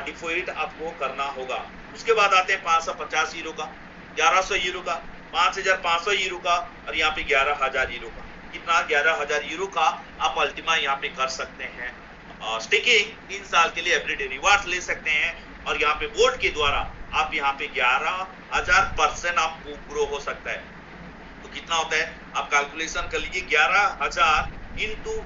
डिपॉजिट आपको करना होगा। उसके बाद आते हैं 550 यूरो का, 1100 यूरो का, 5500 यूरो का और यहाँ पे 11000 यूरो का। कितना? 11000 यूरो का आप अल्टीमा यहाँ पे कर सकते हैं स्टेकिंग। 3 साल के लिए एवरीडे रिवार्ड ले सकते हैं और यहाँ पे बोर्ड के द्वारा आप यहाँ पे 11000% आपको ग्रो हो सकता है। तो कितना होता है आप कैलकुलेशन कर लीजिए, 11000 इंटू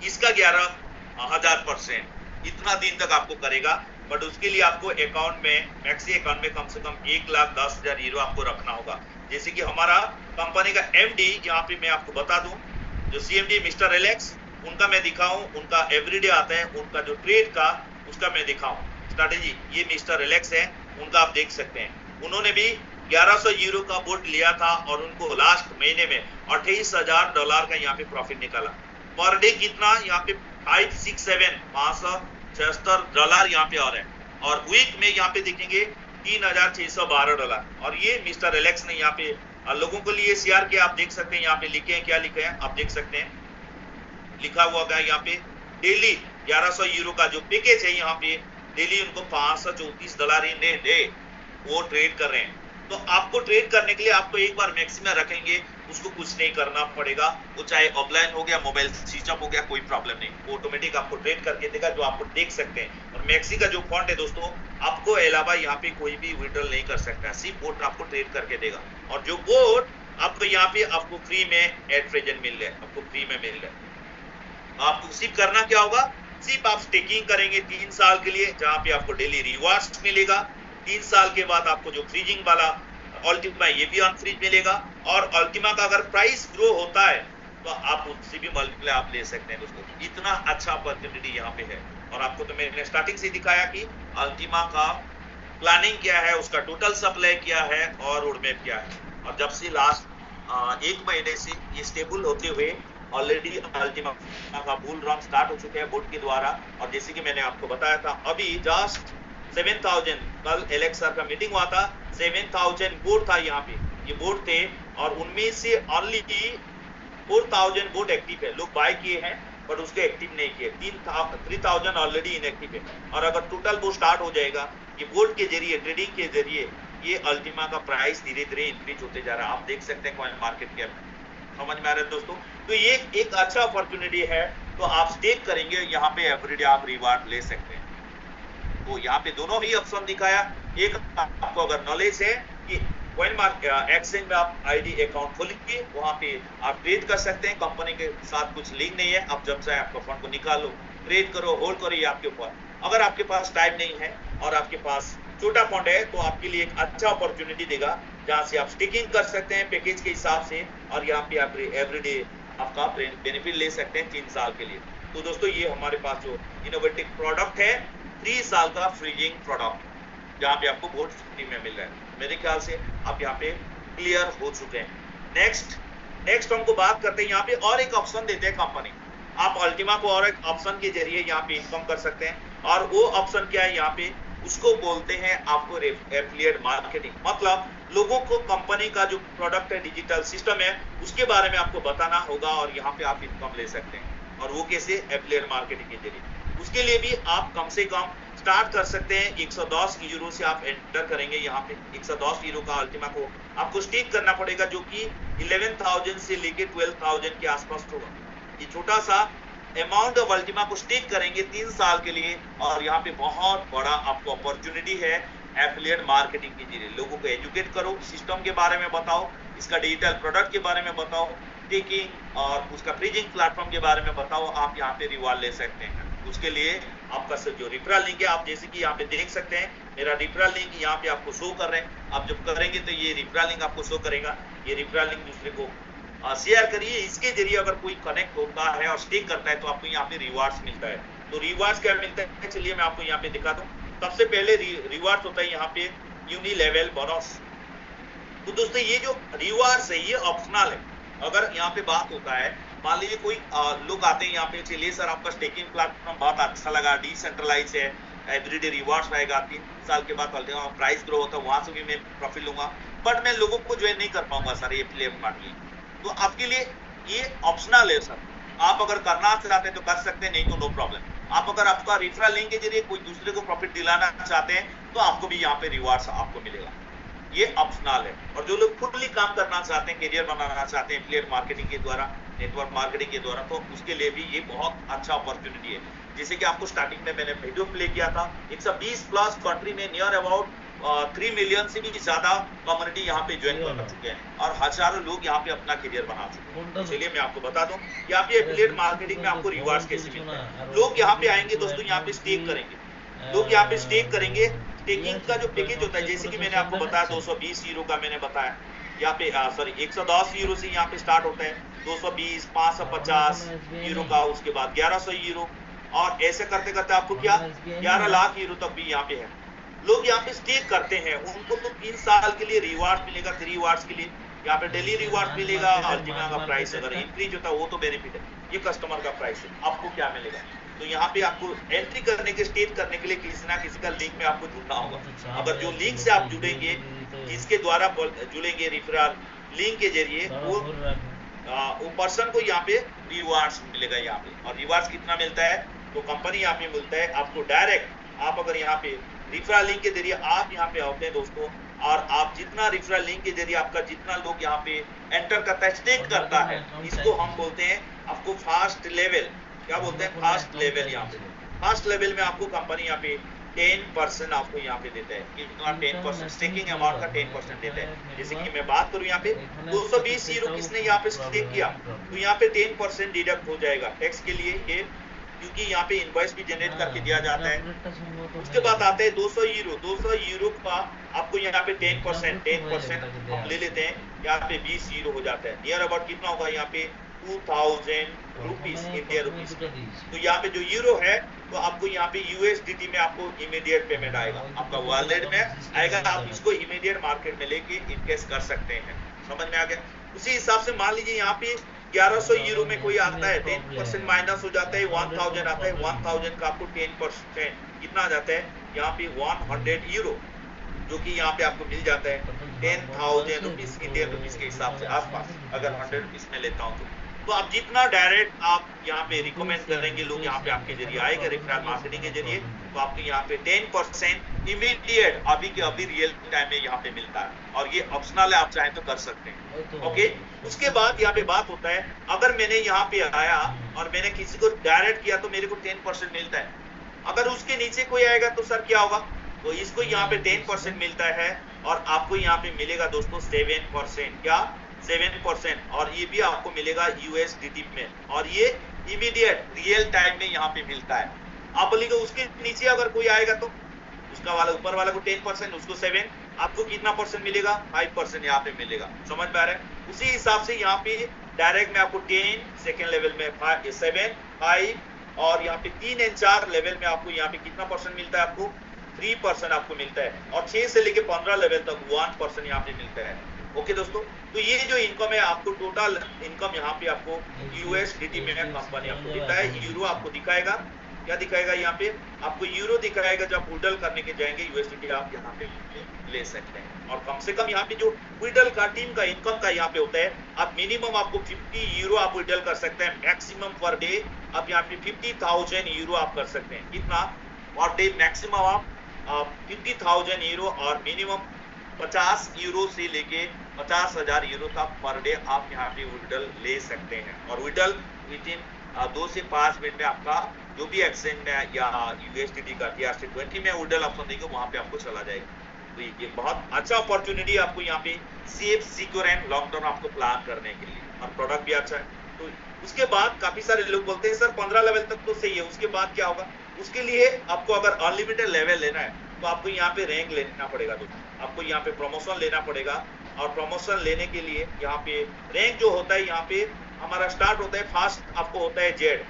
इसका 11000%, इतना दिन तक आपको करेगा। बट उसके लिए आपको अकाउंट में, मैक्सी अकाउंट में कम से कम 1,10,000 यूरो आपको रखना होगा। जैसे कि हमारा कंपनी का एमडी, यहाँ पे मैं आपको बता दूं, जो सीएमडी मिस्टर रिलैक्स, उनका मैं दिखाऊं, उनका एवरीडे आता है, उनका जो ट्रेड का उसका मैं दिखाऊं स्ट्रैटेजी, ये मिस्टर रिलैक्स है, उनका आप देख सकते हैं। उन्होंने भी 1100 यूरो का बोट लिया था और उनको लास्ट महीने में $28,000 का यहाँ पे प्रॉफिट निकाला। पर डे कितना? यहाँ पे 567 डॉलर यहाँ पे और है, और वीक में यहाँ पे देखेंगे $3,612। और ये मिस्टर रिलैक्स ने यहाँ पे लोगों के लिए शेयर किया, आप देख सकते हैं यहाँ पे लिखे हैं, क्या लिखे हैं आप देख सकते हैं, लिखा हुआ है यहाँ पे डेली 1100 यूरो का जो पैकेज है, यहाँ पे डेली उनको $534 इन डे वो ट्रेड कर रहे हैं। तो आपको ट्रेड करने के लिए आपको एक बार मैक्सी में रखेंगे, उसको कुछ नहीं करना पड़ेगा, वो चाहे ऑफलाइन हो गया, मोबाइल स्विच ऑफ हो गया, कोई प्रॉब्लम नहीं, वो ऑटोमेटिक आपको ट्रेड करके देगा, जो आपको देख सकते हैं। और मैक्सी का जो फंड है दोस्तों, आपको अलावा यहाँ पे कोई भी विड्रॉल नहीं कर सकता, सिर्फ बोट आपको ट्रेड करके देगा। और जो बोट आपको यहाँ पे आपको फ्री में एट प्रेजेंट मिल रहा है, आपको फ्री में मिल रहा है। आपको सिर्फ करना क्या होगा, सिर्फ आप स्टेकिंग करेंगे 3 साल के लिए, जहां पे आपको डेली रिवार्ड्स मिलेगा। 3 साल के बाद आपको जो फ्रीजिंग वाला अल्टीमा, ये भी अनफ्रीज मिलेगा। और अल्टीमा का अगर प्राइस ग्रो होता है तो आप उससे भी मल्टीप्लाई आप ले सकते हैं दोस्तों। इतना अच्छा अपॉर्चुनिटी यहाँ पे है। और आपको तो मैंने स्टार्टिंग से दिखाया कि अल्टीमा का प्लानिंग क्या है, उसका टोटल सप्लाई क्या है और रोड मैप क्या है। और जब से लास्ट 1 महीने से ये स्टेबल होते हुए ऑलरेडी अल्टीमा का बुल रन स्टार्ट हो चुके हैं बोर्ड के द्वारा। और जैसे कि मैंने आपको बताया था, अभी जस्ट 7000, कल एलेक्स सर का मीटिंग हुआ था, 7000 बोर्ड था यहाँ पे, ये बोर्ड थे, और उनमें से ओनली 4000 बोर्ड एक्टिव है, लोग बाय किए हैं बट उसको एक्टिव नहीं किए, 3000 ऑलरेडी इनएक्टिव है। और अगर टोटल वो स्टार्ट हो जाएगा, ये बोर्ड के जरिए, ट्रेडिंग के जरिए, ये अल्टीमा का प्राइस धीरे धीरे इंक्रीज होते जा रहा है। आप देख सकते हैं कॉइन मार्केट कैप, समझ में आ रहा है दोस्तों। तो ये एक अच्छा अपॉर्चुनिटी है, तो आप स्टेक करेंगे यहाँ पे, एवरीडे आप रिवार्ड ले सकते हैं। तो यहाँ पे दोनों ही ऑप्शन दिखाया। एक आपको अगर नॉलेज है कि कॉइन मार्केट एक्सचेंज में आप आईडी अकाउंट खोलिए, वहां पे आप ट्रेड कर सकते हैं, कंपनी के साथ कुछ लिंक नहीं है, आप जब चाहे आपका फंड को निकालो, ट्रेड करो, होल्ड करो, ये आपके ऊपर। अगर आपके पास टाइम नहीं है और आपके पास छोटा फंड है, तो आपके लिए एक अच्छा अपॉर्चुनिटी देगा, जहां से आप स्टेकिंग कर सकते हैं पैकेज के हिसाब से, और यहाँ पे आप एवरीडे आपका बेनिफिट ले सकते हैं 3 साल के लिए। तो दोस्तों, ये हमारे पास जो इनोवेटिव प्रोडक्ट है, 3 साल का फ्रीजिंग प्रोडक्ट, जहाँ पे आपको बहुत फ्री में मिल रहा है। मेरे ख्याल से आप यहाँ पे क्लियर हो चुके हैं। नेक्स्ट हमको बात करते हैं, यहाँ पे और एक ऑप्शन देते हैं कंपनी, आप अल्टीमा को और एक ऑप्शन के जरिए यहाँ पे इनकम कर सकते हैं। और वो ऑप्शन क्या है, यहाँ पे उसको बोलते हैं आपको एफिलिएट मार्केटिंग। मतलब लोगों को कंपनी का जो प्रोडक्ट है, डिजिटल सिस्टम है, उसके बारे में आपको बताना होगा और यहाँ पे आप इनकम ले सकते हैं। और वो कैसे? एफिलिएट मार्केटिंग के जरिए। उसके लिए भी आप कम से कम स्टार्ट कर सकते हैं 110 यूरो से, आप एंटर करेंगे यहाँ पे 110 यूरो का अल्टीमा को आपको स्टेक करना पड़ेगा, जो कि 11,000 से लेके 12,000 के आसपास होगा। ये छोटा सा अमाउंट ऑफ अल्टीमा को स्टेक करेंगे 3 साल के लिए, और यहाँ पे बहुत बड़ा आपको अपॉर्चुनिटी है एफिलिएट मार्केटिंग के जरिए। लोगों को एजुकेट करो, सिस्टम के बारे में बताओ, इसका डिजिटल प्रोडक्ट के बारे में बताओ, स्टेकिंग और उसका फ्रीजिंग प्लेटफॉर्म के बारे में बताओ, आप यहाँ पे रिवार्ड ले सकते हैं। उसके लिए आपका जो रिफरल लिंक है, आप जैसे कि यहाँ पे देख सकते हैं मेरा रिफरल लिंक यहाँ पे आपको शो कर रहे हैं। आप जब करेंगे तो ये रिफरल लिंक आपको शो करेगा। ये रिफरल लिंक दूसरे को शेयर करिए। इसके जरिए अगर कोई कनेक्ट होता है और स्टेक करता है तो आपको यहाँ पे रिवार्ड्स मिलता है। तो रिवार्ड्स क्या मिलता है, चलिए मैं आपको यहाँ पे दिखा दूं। सबसे पहले रिवार्ड्स होता है यहाँ पे यूनिलेवल बोनस। तो दोस्तों ये जो रिवार्ड्स है ये ऑप्शनल है। अगर यहाँ पे बात होता है, मान लीजिए कोई लोग आते हैं यहाँ पे, चलिए सर आपका स्टेकिंग प्लेटफॉर्म बहुत अच्छा लगा, डिसेंट्रलाइज है, एवरीडे रिवार्ड्स आएगा, 3 साल के बाद प्राइस ग्रो होता है, वहां से भी मैं प्रॉफिट लूंगा, बट मैं लोगों को ज्वाइन नहीं कर पाऊंगा सर ये एफिलिएट मार्केटिंग। तो आपके लिए ये ऑप्शनल है सर। आप अगर करना चाहते हैं तो कर सकते हैं, नहीं तो नो प्रॉब्लम। आप अगर आपका रेफरल लिंक के जरिए कोई दूसरे को प्रॉफिट दिलाना चाहते हैं तो आपको भी यहाँ पे रिवार्ड्स आपको मिलेगा। ये ऑप्शनल है। और जो लोग फुल्ली काम करना चाहते हैं, करियर बनाना चाहते हैं एफिलिएट मार्केटिंग के द्वारा, नेटवर्क मार्केटिंग के द्वारा, तो उसके लिए भी ये बहुत अच्छा अपॉर्चुनिटी है। जैसे कि आपको स्टार्टिंग में मैंने वीडियो प्ले किया था, 120+ कंट्री में नियर अबाउट 3 मिलियन से भी ज्यादा कम्युनिटी यहाँ पे ज्वाइन कर चुके हैं और हजारों लोग यहाँ पे अपना करियर बना चुके हैं। चलिए मैं आपको बता दूं यहाँ पे एफिलिएट मार्केटिंग में आपको रिवार्ड्स कैसे मिलते हैं। लोग यहाँ पे आएंगे दोस्तों, यहाँ पे स्टेक करेंगे, लोग यहाँ पे स्टेक करेंगे। स्टेकिंग का जो पैकेज होता है, जैसे कि मैंने आपको बताया 220 यूरो का मैंने बताया, यहाँ पे सॉरी 110 यूरो से यहाँ पे स्टार्ट होता है, 220, 550 यूरो का, उसके बाद 1100 यूरो, और ऐसे करते करते आपको क्या 11 लाख यूरो तक भी यहाँ पे है। लोग यहाँ पे स्टेक करते हैं, उनको तो 3 साल के लिए रिवार्ड मिलेगा। 3 रिवार्ड्स के लिए यहाँ पे डेली रिवार्ड मिलेगा, और जितना का प्राइस अगर इंक्रीज होता है वो तो बेनिफिट है, ये कस्टमर का प्राइस है। आपको क्या मिलेगा, तो यहाँ पे आपको एंट्री करने के, स्टेट करने के लिए किसी ना किसी का लिंक में आपको जुड़ना होगा। अगर जो लिंक से आप जुड़ेंगे, जिसके द्वारा जुड़ेंगे रेफरल लिंक के जरिए, वो पर्सन को यहाँ पे रिवार्ड्स मिलेगा यहाँ पे। और रिवार्ड्स कितना मिलता है, तो कंपनी यहाँ पे मिलता है आपको डायरेक्ट। आप अगर यहाँ पे रेफरल लिंक के जरिए आप यहाँ पे आते हैं दोस्तों, और आप जितना रेफरल लिंक के जरिए आपका जितना लोग यहाँ पे एंटर करता है, स्टेक करता है, इसको हम बोलते हैं आपको फास्ट लेवल। क्या बोलते हैं, फास्ट लेवल। यहाँ पे फास्ट लेवल में आपको कंपनी यहाँ पे 10% आपको यहाँ पे देता है। कितना 10%, स्टेकिंग अमाउंट का 10% देता है। जैसे कि मैं बात करूँ यहाँ पे 220 यूरो किसने यहाँ पे स्टेक किया, तो यहाँ पे 10% डिडक्ट हो जाएगा टैक्स के लिए ये, क्योंकि यहाँ पे इनवॉइस भी जनरेट करके दिया जाता है। उसके बाद आते हैं 200 यूरो। 200 यूरो का आपको यहाँ पे 10% हम ले लेते हैं, यहाँ पे 20 यूरो हो जाता है। नियर अबाउट कितना होगा यहाँ पे 2000 रुपीज, इंडियन रुपीज। तो यहाँ पे जो यूरो है तो आपको यहाँ पे यूएसडीटी में आपको इमीडिएट पेमेंट आएगा, आपका वॉलेट में आएगा। आप इसको इमीडिएट मार्केट में लेके इनकेस कर सकते हैं। समझ में आ गया। उसी हिसाब से मान लीजिए यहाँ पे 1100 यूरो में कोई आता है, 10% माइनस हो जाता है, 1000 आता है। 1000 का आपको 10% कितना आ जाता है यहाँ पे 100 यूरो, जो कि यहाँ पे आपको मिल जाता है 10,000 रुपीज, इंडियन रुपीज के हिसाब से आसपास, अगर 100 रुपीज में लेता हूँ तो आप जितना डायरेक्ट आप यहाँ पे रिकमेंड करेंगे, लोग यहाँ पे आपके जरिए आएगा रेफरल मार्केटिंग के जरिए, तो आपको यहाँ पे 10% इमीडिएट अभी के अभी रियल टाइम में यहाँ पे मिलता है। और ये ऑप्शनल है, आप चाहें तो कर सकते हैं। ओके, उसके बाद यहाँ पे बात होता है, अगर मैंने यहाँ पे आया और मैंने किसी को डायरेक्ट किया तो मेरे को 10% मिलता है। अगर उसके नीचे कोई आएगा तो सर क्या होगा, तो इसको यहाँ पे 10% मिलता है, और आपको यहाँ पे मिलेगा दोस्तों 7%। क्या 7%, और ये भी आपको मिलेगा यूएसडीटी में, और ये इमीडिएट रियल टाइम में यहाँ पे मिलता है। आप बोलेंगे उसके नीचे अगर कोई आएगा तो उसका वाला ऊपर वाला को 10%, उसको 7, आपको कितना परसेंट मिलेगा, 5% यहाँ पे मिलेगा। समझ में आ रहा है। उसी हिसाब से यहाँ पे डायरेक्ट में आपको 10, सेकेंड लेवल में 7, 5, और यहाँ पे 3 और 4 लेवल में आपको यहाँ पे कितना परसेंट मिलता है, आपको 3% आपको मिलता है, और 6 से लेके 15 लेवल तक 1% यहाँ पे मिलता है। ओके दोस्तों, तो ये जो इनकम है आपको टोटल इनकम यहाँ पे आपको यूएसडीटी में कंपनी आपको देता है। यूरो आपको दिखाएगा, क्या दिखाएगा यहाँ पे आपको यूरो दिखाएगा। जब विड्रॉल करने के जाएंगे यूएसडीटी आप यहाँ पे ले सकते हैं। और कम से कम यहाँ पे जो विड्रॉल का टीम का इनकम का यहाँ पे होता है, आप मिनिमम आपको 50 यूरो आप विड्रॉल कर सकते हैं, मैक्सिमम पर डे आप यहाँ पे 50,000 यूरो आप कर सकते हैं। कितना पर डे, मैक्सिमम आप 50,000 यूरो, और मिनिमम 50 यूरो से लेके 50,000 यूरो तक पर डे आप यहाँ पे विड्रॉल ले सकते हैं। और विड्रॉल विद इन 2 से 5 मिनट में आपका जो भी एक्सचेंज में या यूएसडीटी का TRC20 में विड्रॉल ऑप्शन देंगे वहां पे आपको चला जाएगा। तो ये बहुत अच्छा अपॉर्चुनिटी आपको यहाँ पे safe, secure and long term आपको प्लान करने के लिए। और प्रोडक्ट भी अच्छा है। तो उसके बाद काफी सारे लोग बोलते हैं सर 15 लेवल तक तो सही है, उसके बाद क्या होगा? उसके लिए आपको अगर अनलिमिटेड लेवल लेना है तो आपको यहाँ पे रैंक लेना पड़ेगा दोस्तों, आपको यहाँ पे प्रमोशन लेना पड़ेगा। और प्रमोशन लेने के लिए यहाँ पे रैंक जो होता है, यहाँ पे हमारा स्टार्ट होता है फास्ट, आपको होता है जेड।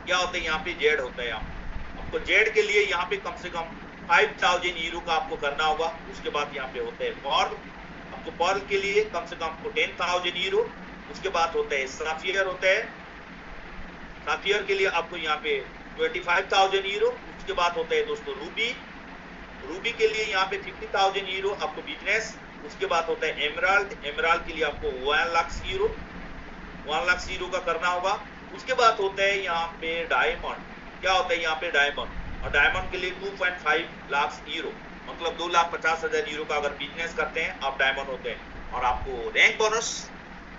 क्या होता है यहाँ पे? जेड होता है। आपको जेड के लिए यहाँ पे कम से कम 5000 यूरो का आपको करना होगा। उसके बाद यहाँ पे होता है पर्ल, आपको पर्ल के लिए कम से कम आपको 10,000 यूरो। उसके बाद होता है साफियर, होता है साफियर के लिए आपको यहाँ पे 25,000 यूरो। उसके बाद होता है दोस्तों रूबी, रूबी के लिए यहाँ पे 50,000 यूरो आपको बिजनेस। उसके बाद होता है एमराल्ड, एमराल्ड के लिए आपको 1 लाख यूरो, 1 लाख यूरो का करना होगा। उसके बाद होता है यहाँ पे डायमंड। क्या होता है यहाँ पे? डायमंड। और डायमंड के लिए 2.5 लाख यूरो, मतलब 2,50,000 यूरो का अगर बिजनेस करते हैं आप, डायमंड होते हैं। और आपको rank bonus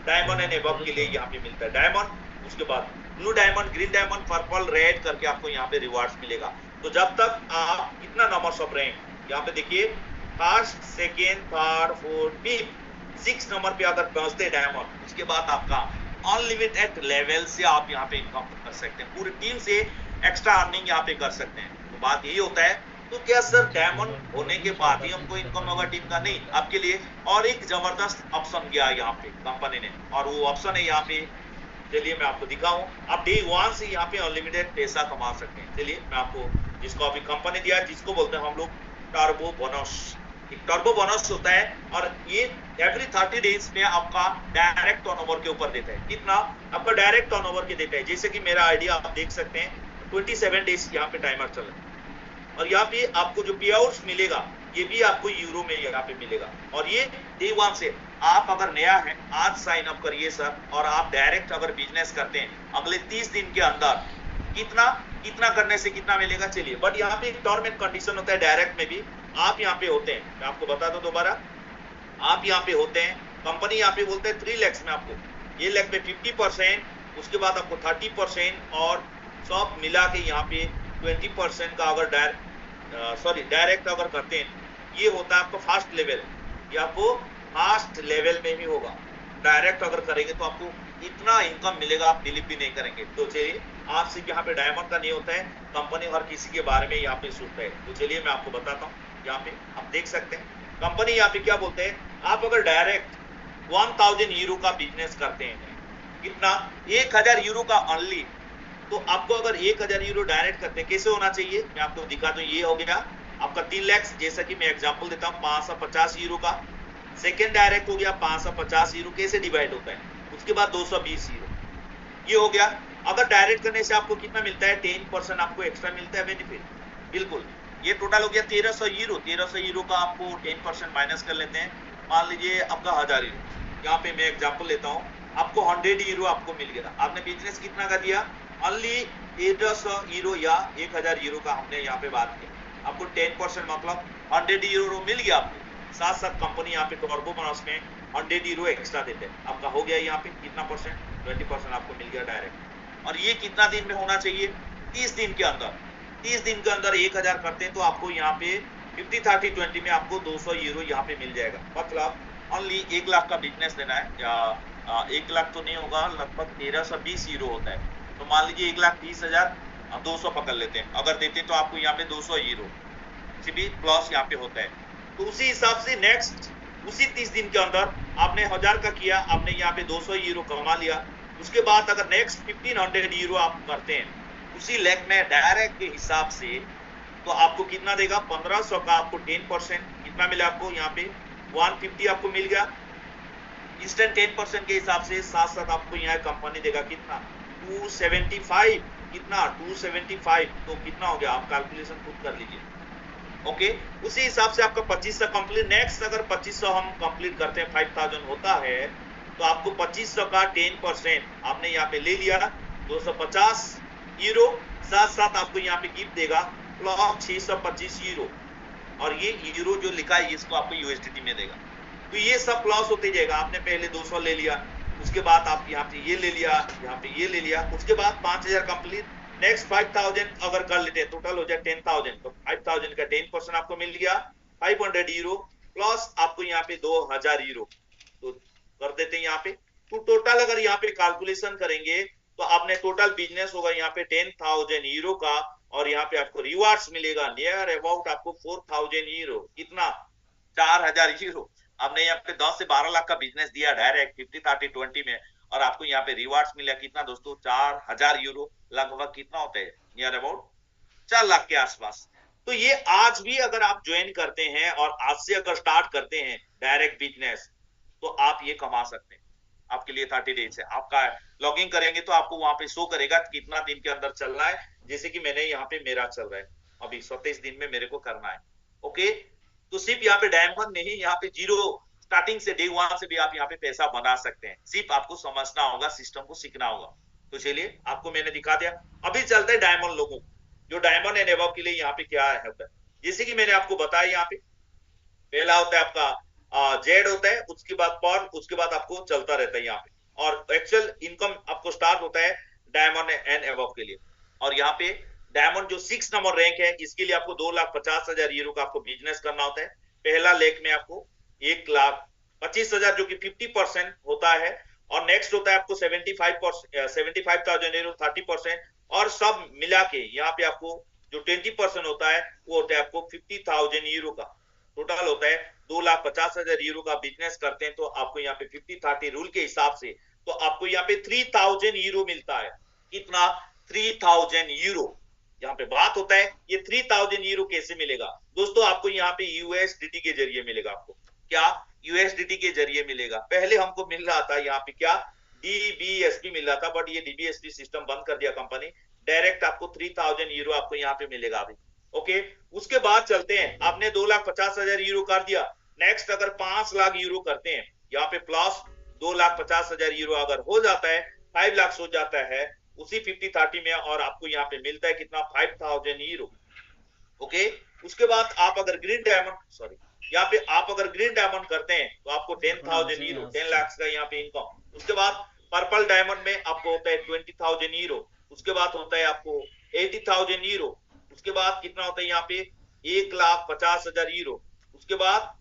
diamond and above के लिए यहाँ पे मिलता है डायमंड। उसके बाद blue diamond, green diamond, purple, red करके आपको यहाँ पे रिवार्ड्स मिलेगा। तो जब तक आप कितना नंबर ऑफ रैंक यहाँ पे देखिए, first, second, third, fourth, fifth, 6 number पे अगर पहुंचते डायमंड, उसके बाद आपका अनलिमिटेड लेवल से आप यहाँ पे इनकम कर सकते हैं, पूरी टीम से एक्स्ट्रा अर्निंग यहाँ पे कर सकते हैं। तो बात यही होता है। तो क्या सर डायमंड होने के बाद ही हमको इनकम होगा टीम का? नहीं, आपके लिए और एक जबरदस्त ऑप्शन गया यहाँ पे कंपनी ने, और वो ऑप्शन है यहाँ पे, चलिए मैं आपको दिखाऊं। आप डे 1 से यहाँ पे अनलिमिटेड पैसा कमा सकते हैं। चलिए मैं आपको, जिसको अभी कंपनी दिया है, जिसको बोलते हैं हम लोग टर्बो बोनस, एक टर्बो बोनस होता है। और ये एवरी 30 डेज में आपका डायरेक्ट टर्नओवर के ऊपर देता है। कितना? आपका डायरेक्ट टर्नओवर के देता है। जैसे कि मेरा आइडिया आप देख सकते हैं, 27 डेज यहाँ पे टाइमर चल रहा है। और यहाँ पे आपको जो पे आउट्स मिलेगा, ये भी आपको यूरो में यहाँ पे मिलेगा। और ये डे 1 से, आप अगर नया है आज साइन अप करिए सर, और आप डायरेक्ट अगर बिजनेस करते हैं अगले 30 दिन के अंदर, कितना करने से कितना मिलेगा। चलिए, बट यहाँ पे टर्म एंड कंडीशन होता है डायरेक्ट में भी। आप यहाँ पे होते हैं, मैं आपको बता दूं दोबारा, आप यहाँ पे होते हैं, कंपनी यहाँ पे बोलते हैं 3 लाख में आपको, ये लाख में 50%, उसके बाद आपको 30%, और सब मिला के यहाँ पे 20% का अगर डायरेक्ट अगर करते हैं, ये होता है आपको फास्ट लेवल। ये आपको फास्ट लेवल में ही होगा। डायरेक्ट अगर करेंगे तो आपको इतना इनकम मिलेगा, आप बिलीव भी नहीं करेंगे। तो चलिए, आप सिर्फ यहाँ पे डायमंड का नहीं होता है, कंपनी हर किसी के बारे में यहाँ पे सोचता है। तो चलिए मैं आपको बताता हूँ। यहाँ पे आप देख सकते हैं कंपनी यहाँ पे क्या बोलते हैं, आप अगर डायरेक्ट 1000 यूरो का बिजनेस करते हैं, कितना? 1000 यूरो का ऑनली। तो आपको अगर 1000 यूरो डायरेक्ट करते हैं, कैसे होना चाहिए मैं आपको दिखा दूं। ये हो गया आपका 3 लाख, जैसा कि मैं एग्जांपल देता हूँ 550 यूरो का। सेकेंड डायरेक्ट हो गया 550 यूरो, कैसे डिवाइड होता है, उसके बाद 220 यूरो, ये हो गया। अगर डायरेक्ट करने से आपको कितना मिलता है? 10% आपको एक्स्ट्रा मिलता है बेनिफिट। बिल्कुल, ये टोटल हो गया 1300 यूरो। 1300 यूरो का आपको 10% माइनस कर लेते हैं, मान लीजिए आपका 1000 यूरो। यहाँ पे मैं एग्जाम्पल लेता हूँ, आपको 100 यूरो आपको मिल गया। आपने बिजनेस कितना का दिया? ओनली 1300 यूरो या 1000 यूरो का हमने यहाँ पे बात की। आपको 10% मतलब 100 यूरो मिल गया आपको। साथ साथ कंपनी यहाँ पे टर्बो बोनस में 100 यूरो एक्स्ट्रा देते हैं। आपका हो गया यहाँ पे कितना परसेंट? 20% आपको मिल गया डायरेक्ट। और ये कितना दिन में होना चाहिए? 30 दिन के अंदर। 30 दिन के अंदर 1000 करते हैं तो आपको यहाँ पे 50, 30, 20 में आपको 200 यूरो यहाँ पे मिल जाएगा। मतलब ओनली 1 लाख का बिजनेस देना है, या 1 लाख तो नहीं होगा, लगभग 1320 यूरो होता है। तो मान लीजिए 1,20,000, 200 पकड़ लेते हैं, अगर देते हैं तो आपको यहाँ पे 200 यूरो सीबी प्लस यहाँ पे होता है। तो उसी हिसाब से नेक्स्ट उसी 30 दिन के अंदर आपने 1000 का किया, आपने यहाँ पे 200 यूरो कमा लिया। उसके बाद अगर नेक्स्ट 1500 यूरो आप करते हैं उसी लेग में डायरेक्ट के हिसाब से, तो आपको कितना देगा? 1500 का आपको 10% कितना मिला आपको यहाँ पे? 150 आपको मिल गया इंस्टेंट 10% के हिसाब से। साथ साथ आपको यहाँ कंपनी देगा कितना? 275। कितना? 275। तो कितना हो गया? आप कैलकुलेशन खुद कर लीजिए। ओके, उसी हिसाब से आपका 2500 कंप्लीट। नेक्स्ट अगर 2500 हम कंप्लीट करते हैं, 5000 होता है, तो आपको 2500 का 10% आपने यहाँ पे ले लिया, 250 यूरो। साथ साथ आपको यहाँ पे गिफ्ट देगा प्लस 625 यूरो, और ये यूरो जो लिखा है इसको आपको यूएसडीटी में देगा। तो ये सब प्लस होते जाएगा। आपने पहले 200 ले लिया, उसके बाद आप यहाँ पे ये ले लिया, यहाँ पे ये ले लिया, उसके बाद 5000 कंप्लीट। नेक्स्ट 5000 अगर कर लेते हैं, टोटल हो जाए 10,000। तो 5000 का 10% आपको मिल गया 500 यूरो, प्लस आपको यहाँ पे 2000 यूरो। तो कर देते हैं यहाँ पे तो टोटल अगर यहाँ पे कैलकुलेशन करेंगे तो आपने टोटल बिजनेस होगा यहाँ पे 10,000 यूरो का, और यहाँ पे आपको रिवार्ड्स मिलेगा नियर अबाउट आपको 4,000 यूरो। कितना? 4,000 यूरो। आपने यहाँ पे 10 से 12 लाख का बिजनेस दिया डायरेक्ट 50-30-20 में, और आपको यहाँ पे रिवार्ड्स मिला कितना दोस्तों? 4,000 यूरो। लगभग कितना होता है? नियर अबाउट 4 लाख के आसपास। तो ये आज भी अगर आप ज्वाइन करते हैं और आज से अगर स्टार्ट करते हैं डायरेक्ट बिजनेस, तो आप ये कमा सकते हैं। आपके लिए 30 डेज है। आपका लॉगिंग करेंगे तो आपको वहां पे शो करेगा कितना दिन के अंदर चल रहा है। जैसे कि मैंने यहाँ पे मेरा चल रहा है अभी 27 दिन में मेरे को करना है। ओके, तो सिर्फ यहाँ पे डायमंड नहीं, यहाँ पे जीरो स्टार्टिंग से डे वन से भी आप यहाँ पे पैसा बना सकते हैं। सिर्फ आपको समझना होगा, सिस्टम को सीखना होगा। तो चलिए आपको मैंने दिखा दिया। अभी चलते हैं डायमंड लोगों, जो डायमंड एंड एबव के लिए यहाँ पे क्या होता है। जैसे कि मैंने आपको बताया, यहाँ पे पहला होता है आपका जेड होता है, उसके बाद पर, उसके बाद आपको चलता रहता है यहाँ पे, और एक्चुअल इनकम आपको स्टार्ट होता है डायमंड एंड एबव के लिए। और यहाँ पे डायमंड जो 6 नंबर रैंक है, इसके लिए आपको 2,50,000 यूरो का आपको बिजनेस करना होता है। पहला लेग में आपको 1,25,000 जो कि 50% होता है, और नेक्स्ट होता है आपको 75,000 यूरो 30%, और सब मिला के यहाँ पे आपको जो 20% होता है वो होता है आपको 50,000 यूरो का। टोटल होता है 2,50,000 यूरो का बिजनेस करते हैं तो आपको यहाँ पे 50-30 रूल के हिसाब से तो आपको यहाँ पे 3,000 यूरो मिलता है। कितना? 3,000 यूरो। यहाँ पे बात होता है ये 3,000 यूरो कैसे मिलेगा दोस्तों? आपको यहाँ पे यूएसडीटी के जरिए मिलेगा। आपको क्या? यूएसडीटी के जरिए मिलेगा। पहले हमको मिल रहा था यहाँ पे क्या? डीबीएसपी मिल रहा था, बट ये डीबीएसपी सिस्टम बंद कर दिया कंपनी। डायरेक्ट आपको 3,000 यूरो आपको यहाँ पे मिलेगा अभी। ओके, उसके बाद चलते हैं। आपने 2,50,000 यूरो कर दिया। नेक्स्ट अगर 5 लाख यूरो करते हैं, यहाँ पे प्लस 2,50,000 यूरो अगर हो जाता है, 5 लाख हो जाता है उसी 50-30 में, और आपको यहाँ पे मिलता है कितना? 5,000 यूरो। ओके, उसके बाद आप अगर ग्रीन डायमंड, सॉरी, यहाँ पे आप अगर ग्रीन डायमंड करते हैं तो आपको 10,000 यूरो, 10 लाख का यहाँ पे इनकम। उसके बाद पर्पल डायमंड में आपको होता है 20,000 यूरो। उसके बाद होता है आपको 80,000 यूरो। उसके बाद कितना होता है यहाँ पे? 1,50,000 यूरो। उसके बाद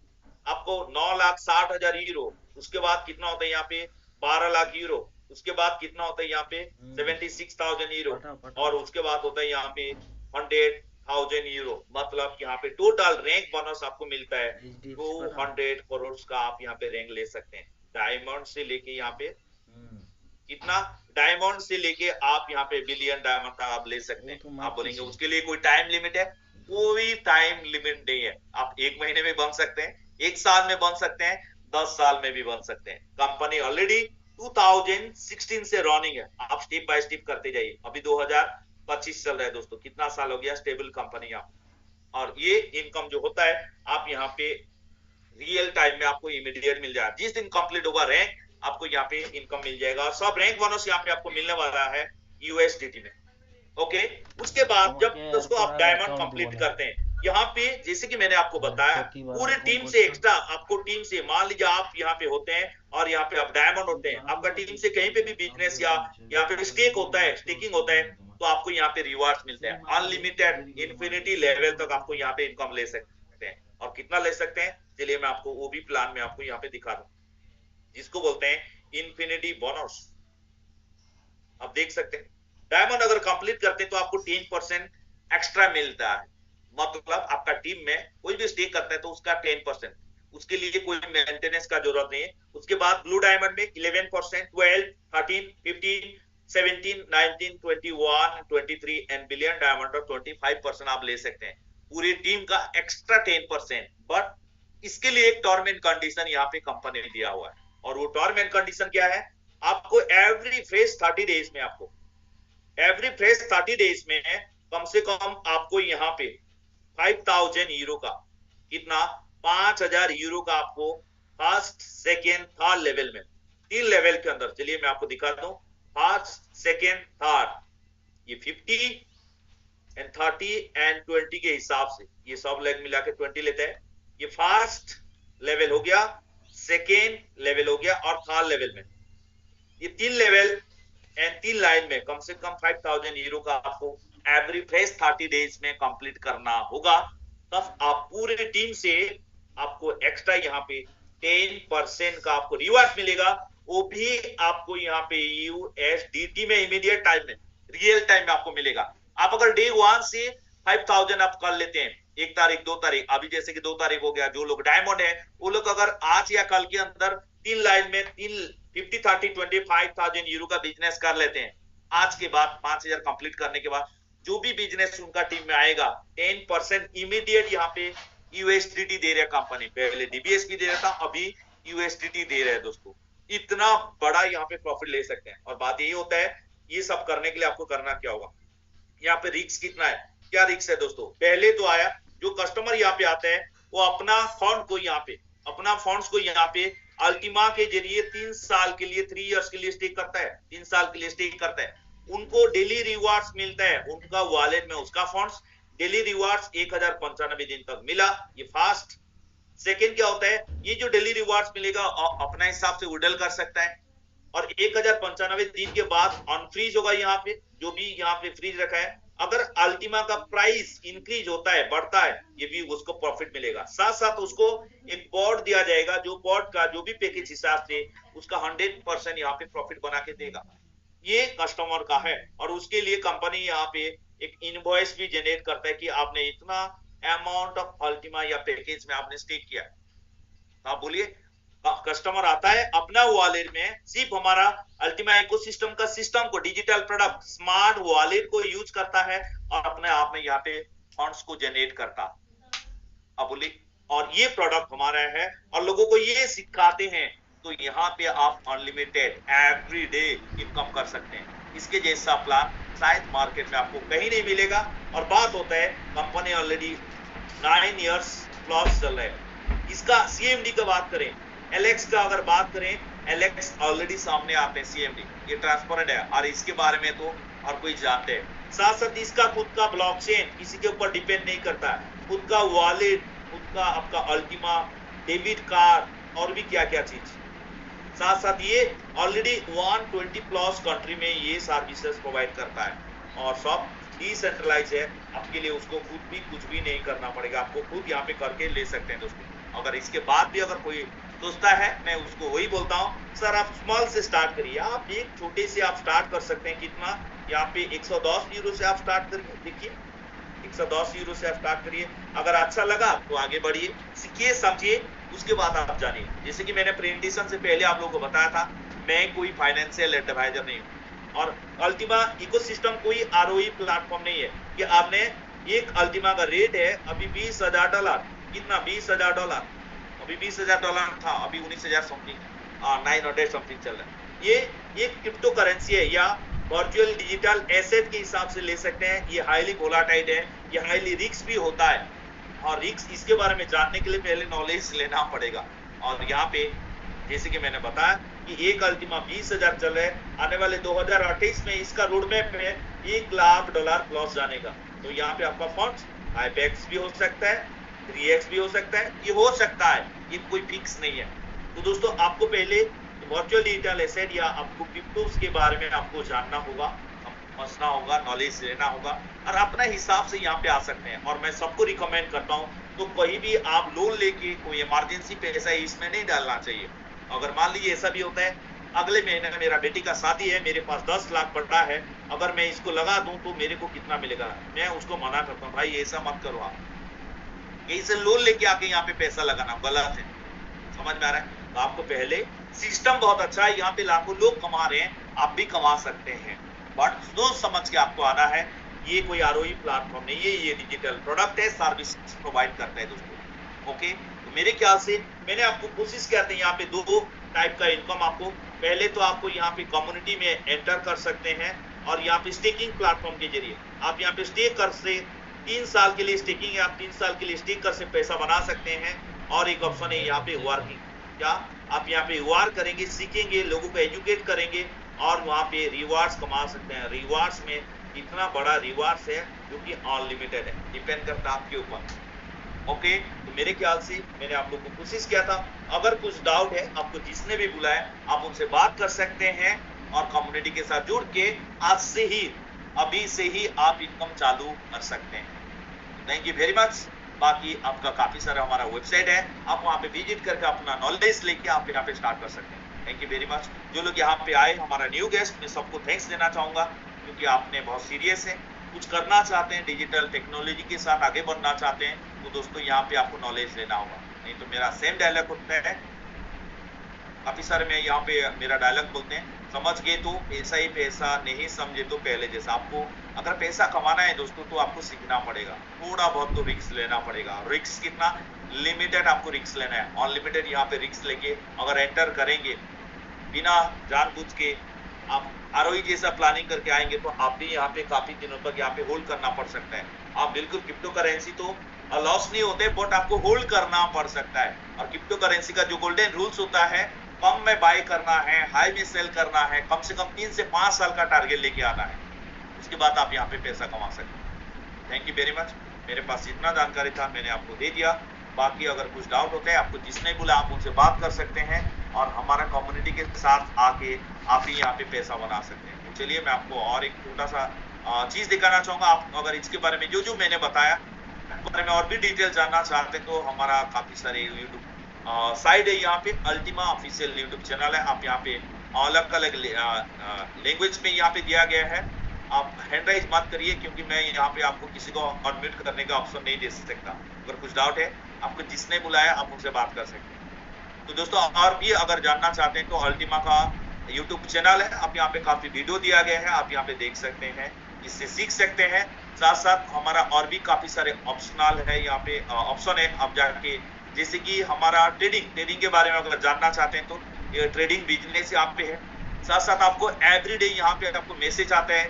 आपको 9,60,000 यूरो। उसके बाद कितना होता है यहाँ पे? 12 लाख यूरो। उसके बाद कितना होता है यहाँ पे? 76,000 यूरो। और उसके बाद होता है यहाँ पे 100,000 यूरो। मतलब यहाँ पे टोटल रैंक बोनस आपको मिलता है 200 करोड़ का। आप यहाँ पे रैंक ले सकते हैं डायमंड से लेके यहाँ पे कितना? डायमंड से लेके आप यहाँ पे बिलियन डायमंड तक आप ले सकते हैं। आप बोलेंगे उसके लिए कोई टाइम लिमिट है? कोई टाइम लिमिट नहीं है। आप 1 महीने में बन सकते हैं, 1 साल में बन सकते हैं, 10 साल में भी बन सकते हैं। कंपनी ऑलरेडी 2016 से रनिंग है। आप स्टेप बाय स्टेप करते जाइए। अभी 2025 चल रहा है दोस्तों। कितना साल हो गया? स्टेबल कंपनी यहाँ। और ये इनकम जो होता है आप यहाँ पे रियल टाइम में आपको इमीडिएट मिल जाएगा। जिस दिन कंप्लीट होगा रैंक, आपको यहाँ पे इनकम मिल जाएगा। और सब रैंक बोनस यहाँ पे आपको मिलने वाला है यूएसडीटी में। ओके, उसके बाद जब दोस्तों आप डायमंड कंप्लीट करते हैं, यहाँ पे जैसे कि मैंने आपको बताया पूरे टीम से एक्स्ट्रा आपको टीम से, मान लीजिए आप यहाँ पे होते हैं और यहाँ पे आप डायमंड होते हैं, आपका टीम से कहीं पे भी बिजनेस या यहाँ पे स्टेक होता है, स्टेकिंग होता है, तो आपको यहाँ पे रिवार्ड मिलते हैं। अनलिमिटेड इंफिनिटी लेवल तक आपको यहाँ पे इनकम ले सकते हैं। और कितना ले सकते हैं चलिए मैं आपको वो भी प्लान में आपको यहाँ पे दिखा दूं, जिसको बोलते हैं इंफिनिटी बोनस। आप देख सकते हैं डायमंड अगर कंप्लीट करते हैं तो आपको 10% एक्स्ट्रा मिलता है। मतलब आपका टीम में कोई भी स्टेक करता है तो उसका 10%, उसके लिए कोई मेंटेनेंस का जरूरत नहीं है। उसके बाद ब्लू डायमंड में 11%, 12, 13, 15, 17, 19, 21, 23 एंड बिलियन डायमंड और 25% आप ले सकते हैं। पूरी टीम का एक्स्ट्रा 10%। बट इसके लिए एक टर्म एंड कंडीशन यहाँ पे कंपनी ने दिया हुआ है, और वो टर्म एंड कंडीशन क्या है? आपको एवरी फ्रेश 30 डेज में, आपको एवरी फ्रेश 30 डेज में कम से कम आपको यहाँ पे 5,000 यूरो का, कितना? 5,000 यूरो का आपको फर्स्ट, सेकेंड, थर्ड लेवल में, 3 लेवल के अंदर। चलिए मैं आपको दिखा दूं। फर्स्ट, सेकेंड, थर्ड, ये 50 एंड 30 एंड 20 के हिसाब से ये सब लेग मिला के 20 लेते हैं। ये फर्स्ट लेवल हो गया, सेकेंड लेवल हो गया और थर्ड लेवल में ये 3 लेवल एंड 3 लाइन में कम से कम 5,000 यूरो का आपको एवरी फ्रेश 30 डेज में कंप्लीट करना होगा। तब आप पूरे टीम से आपको एक्स्ट्रा यहाँ पे 10% का आपको रिवार्ड मिलेगा। वो भी आपको यहाँ पे USDT में इमीडिएट टाइम में, रियल टाइम में आपको मिलेगा। आप अगर डे 1 से 5000 आप कर लेते हैं, 1 तारीख 2 तारीख, अभी जैसे कि 2 तारीख हो गया, जो लोग डायमंड है वो लोग अगर आज या कल के अंदर 3 लाइन में 50 30 25,000 यूरो का बिजनेस कर लेते हैं, आज के बाद 5000 कंप्लीट करने के बाद जो भी बिजनेस उनका टीम में आएगा 10% इमीडिएट यहाँ पे USDT दे रहा कंपनी। पहले DBS भी दे रहा था, अभी USDT दे रहे हैं दोस्तों। इतना बड़ा यहाँ पे प्रॉफिट ले सकते हैं। और बात यही होता है, ये सब करने के लिए आपको करना क्या होगा, यहाँ पे रिस्क कितना है, क्या रिस्क है दोस्तों। पहले तो आया जो कस्टमर यहाँ पे आते हैं वो अपना फंड को यहाँ पे अल्टीमा के जरिए 3 साल के लिए 3 इयर्स के लिए स्टेक करता है, 3 साल के लिए स्टेक करता है। उनको डेली रिवार्ड्स मिलता है, उनका वॉलेट में उसका फंड्स डेली रिवार्ड्स 1095 दिन तक मिला, ये फास्ट। सेकेंड क्या होता है, ये जो डेली रिवार्ड्स मिलेगा अपना हिसाब से विड्रॉल कर सकता है, और 1095 दिन के बाद अनफ्रीज होगा यहाँ पे, जो भी यहाँ पे फ्रीज रखा है। अगर अल्टीमा का प्राइस इंक्रीज होता है, बढ़ता है, ये भी उसको प्रॉफिट मिलेगा। साथ साथ उसको एक बॉट दिया जाएगा, जो बॉट का जो भी पैकेज हिसाब से उसका 100% यहाँ पे प्रॉफिट बना के देगा। ये कस्टमर का है, और उसके लिए कंपनी यहाँ पे एक इनवॉइस भी जनरेट करता है कि आपने इतना अमाउंट ऑफ अल्टीमा या पैकेज में आपने स्टेक किया। आप बोलिए, कस्टमर आता है अपना वॉलेट में, सिर्फ हमारा अल्टीमा इकोसिस्टम का सिस्टम को, डिजिटल प्रोडक्ट स्मार्ट वॉलेट को यूज करता है और अपने आप में यहाँ पे फंड्स को जनरेट करता। अब बोलिए, और ये प्रोडक्ट हमारा है और लोगों को ये सिखाते हैं, तो यहाँ पे आप अनलिमिटेड एवरी डे इनकम कर सकते हैं। इसके जैसा प्लान शायद मार्केट में आपको कहीं नहीं मिलेगा। और बात होता है, कंपनी ऑलरेडी 9 इयर्स प्लस चल रहा है। इसका CMD का बात करें, एलेक्स का अगर बात करें, एलेक्स ऑलरेडी सामने आते हैं CMD, ये ट्रांसपेरेंट है और इसके बारे में तो और कोई जानते हैं। साथ साथ इसका खुद का ब्लॉकचेन किसी के ऊपर डिपेंड नहीं करता है, खुद का वॉलेट, खुद का आपका अल्टीमा डेबिट कार्ड और भी क्या क्या चीज। साथ साथ ये ऑलरेडी 120 प्लस कंट्री में ये सर्विसेज प्रोवाइड करता है और सब डिसेंट्रलाइज है। आपके लिए उसको खुद भी कुछ भी नहीं करना पड़ेगा, आपको खुद यहाँ पे करके ले सकते हैं दोस्तों। अगर इसके बाद भी अगर कोई सोचता है, मैं उसको वही बोलता हूँ, सर आप स्मॉल से स्टार्ट करिए, आप एक छोटे से आप स्टार्ट कर सकते हैं। कितना, यहाँ पे 110 यूरो से आप स्टार्ट करिए। देखिए 110 यूरो से आप स्टार्ट करिए, अगर अच्छा लगा तो आगे बढ़िए, सीखिए समझिए, उसके बाद आप जानिए। जैसे कि मैंने प्रेजेंटेशन से पहले आप लोगों को बताया था, मैं कोई फाइनेंशियल एडवाइजर नहीं हूँ और अल्टीमा इकोसिस्टम कोई ROE प्लेटफॉर्म नहीं है कि आपने एक अल्टीमा का रेट है अभी $20,000, कितना $20,000, अभी $20,000 था, अभी 19,000 समथिंग 900 समथिंग चल रहा है। ये एक क्रिप्टो करेंसी है या वर्चुअल डिजिटल एसेट के हिसाब से ले सकते हैं। ये हाईली वोलाटाइल है, ये हाईली रिस्क भी होता है और रिस्क इसके बारे में जानने के लिए पहले नॉलेज लेना पड़ेगा। और यहाँ पे जैसे कि मैंने बताया कि एक अल्टीमा 20,000 चल रहा है, आने वाले 2028 में इसका रोड मैप में $1 लाख प्लस जाने का। तो यहाँ पे आपका फंड 5x भी हो सकता है, 3x भी हो सकता है, ये हो सकता है, ये कोई फिक्स नहीं है। तो दोस्तों आपको पहले वर्चुअल डिजिटल एसेट या आपको क्रिप्टोस के बारे में आपको जानना होगा, समझना होगा, नॉलेज लेना होगा और अपना हिसाब से यहाँ पे आ सकते हैं। और मैं सबको रिकमेंड करता हूँ, तो कहीं भी आप लोन लेके कोई इमरजेंसी पैसा इसमें नहीं डालना चाहिए। अगर मान लीजिए ऐसा भी होता है, अगले महीने में मेरा बेटी का शादी है, मेरे पास 10 लाख पड़ा है, अगर मैं इसको लगा दूं तो मेरे को कितना मिलेगा, मैं उसको मना करता हूँ, भाई ऐसा मत करो, आप कहीं से लोन लेके आके यहाँ पे पैसा लगाना गलत है। समझ में आ रहा है? तो आपको पहले सिस्टम बहुत अच्छा है, यहाँ पे लाखों लोग कमा रहे हैं, आप भी कमा सकते हैं, बट सोच समझ के आपको आना है। ये कोई ROE प्लेटफॉर्म नहीं है, ये डिजिटल प्रोडक्ट है, सर्विस प्रोवाइड करता है दोस्तों। ओके, तो मेरे ख्याल से मैंने आपको कोशिश किया था यहाँ पे 2 टाइप का इनकम आपको, पहले तो आपको यहाँ पे कम्युनिटी में एंटर कर सकते हैं और यहाँ पे स्टेकिंग प्लेटफॉर्म के जरिए आप यहाँ पे स्टेक कर से 3 साल के लिए स्टेकिंग है, आप 3 साल के लिए स्टेक कर से पैसा बना सकते हैं। और एक ऑप्शन है यहाँ पे वर्किंग, क्या आप यहाँ पे वर्क करेंगे, सीखेंगे, लोगों को एजुकेट करेंगे और वहाँ पे रिवार्ड्स कमा सकते हैं। रिवार्ड्स में इतना बड़ा रिवार्ड्स है जो कि अनलिमिटेड है, डिपेंड करता है आपके ऊपर। ओके, तो मेरे ख्याल से मैंने आप लोग को कोशिश किया था। अगर कुछ डाउट है, आपको जिसने भी बुलाया आप उनसे बात कर सकते हैं और कम्युनिटी के साथ जुड़ के आज से ही, अभी से ही आप इनकम चालू कर सकते हैं। Thank you very much. बाकी आपका काफी सारा हमारा वेबसाइट है, आप वहां पे विजिट करके अपना नॉलेज लेके आप यहाँ पे स्टार्ट कर सकते हैं। Thank you very much. जो लोग यहाँ पे आए, हमारा न्यू गेस्ट, मैं सबको थैंक्स देना चाहूंगा क्योंकि आपने बहुत सीरियस है, कुछ करना चाहते हैं, डिजिटल टेक्नोलॉजी के साथ आगे बढ़ना चाहते हैं, तो दोस्तों यहाँ पे आपको नॉलेज लेना होगा। नहीं तो मेरा सेम डायलॉग होता है, काफी सारे में यहाँ पे मेरा डायलॉग बोलते हैं, समझ गए तो पैसा ही पैसा, नहीं समझे तो पहले जैसा। आपको अगर पैसा कमाना है दोस्तों तो आपको सीखना पड़ेगा, थोड़ा बहुत तो रिस्क लेना पड़ेगा। रिस्क कितना? लिमिटेड आपको रिस्क लेना है, अनलिमिटेड यहाँ पे रिस्क लेके अगर एंटर करेंगे बिना जानबूझ के, आप आरओई जैसा प्लानिंग करके आएंगे तो आप भी यहाँ पे काफी दिनों तक यहाँ पे होल्ड करना पड़ सकता है। आप बिल्कुल क्रिप्टो करेंसी तो लॉस नहीं होते, बट आपको होल्ड करना पड़ सकता है। और क्रिप्टो करेंसी का जो गोल्डन रूल्स होता है, कम में बाय करना है, हाई में सेल करना है, कम से कम 3 से 5 साल का टारगेट लेके आना है, उसके बाद आप यहाँ पे पैसा कमा सकते हैं। Thank you very much. मेरे पास इतना जानकारी था, मैंने आपको दे दिया। बाकी अगर कुछ डाउट होता है, आपको जिसने बोला आप उनसे बात कर सकते हैं और हमारा कम्युनिटी के साथ आके आप भी यहाँ पे पैसा बना सकते हैं। तो चलिए मैं आपको और एक छोटा सा चीज दिखाना चाहूंगा। आप अगर इसके बारे में जो मैंने बताया बारे में और भी डिटेल जानना चाहते हैं तो हमारा काफी सारे यूट्यूब साइड है, यहाँ पे अल्टीमा ऑफिशियल यूट्यूब चैनल है। आप यहाँ पे अलग अलग लैंग्वेज में यहाँ पे दिया गया है। आप हैंड राइज मत करिए क्योंकि मैं यहाँ पे आपको किसी को अनम्यूट करने का ऑप्शन नहीं दे सकता। अगर कुछ डाउट है, आपको जिसने बुलाया आप उनसे बात कर सकते हैं। तो दोस्तों और भी अगर जानना चाहते हैं तो अल्टीमा का यूट्यूब चैनल है, आप यहाँ पे काफी वीडियो दिया गया है, आप यहाँ पे देख सकते हैं, इससे सीख सकते हैं। साथ साथ हमारा और भी काफी सारे ऑप्शनल है, यहाँ पे ऑप्शन है, आप जाके जैसे कि हमारा ट्रेडिंग के बारे में अगर जानना चाहते हैं तो ये ट्रेडिंग बिजनेस यहाँ पे है। साथ साथ आपको एवरीडे यहाँ पे आपको मैसेज आता है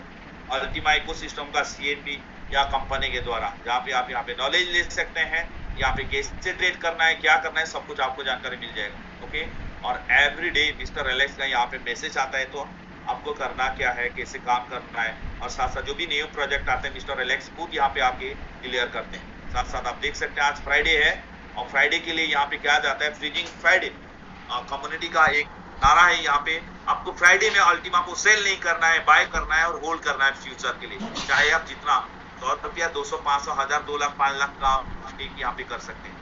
अल्टीमा इकोसिस्टम का सीएनबी या कंपनी के द्वारा, जहाँ पे आप यहाँ पे नॉलेज ले सकते हैं, यहाँ पे कैसे ट्रेड करना है, क्या करना है, सब कुछ आपको जानकारी मिल जाएगा। ओके, और एवरीडे मिस्टर एलेक्स का यहाँ पे मैसेज आता है, तो आपको करना क्या है, कैसे काम करना है, और साथ साथ जो भी न्यू प्रोजेक्ट आते हैं मिस्टर एलेक्स खुद यहाँ पे आके क्लियर करते हैं। साथ साथ आप देख सकते हैं आज फ्राइडे है और फ्राइडे के लिए यहाँ पे क्या जाता है, फ्रीजिंग फ्राइडे कम्युनिटी का एक नारा है। यहाँ पे आपको फ्राइडे में अल्टीमा को सेल नहीं करना है, बाय करना है और होल्ड करना है फ्यूचर के लिए। चाहे आप जितना 100 रुपया, 200, 500, 1000, 2 लाख, 5 लाख का यहाँ पे कर सकते हैं।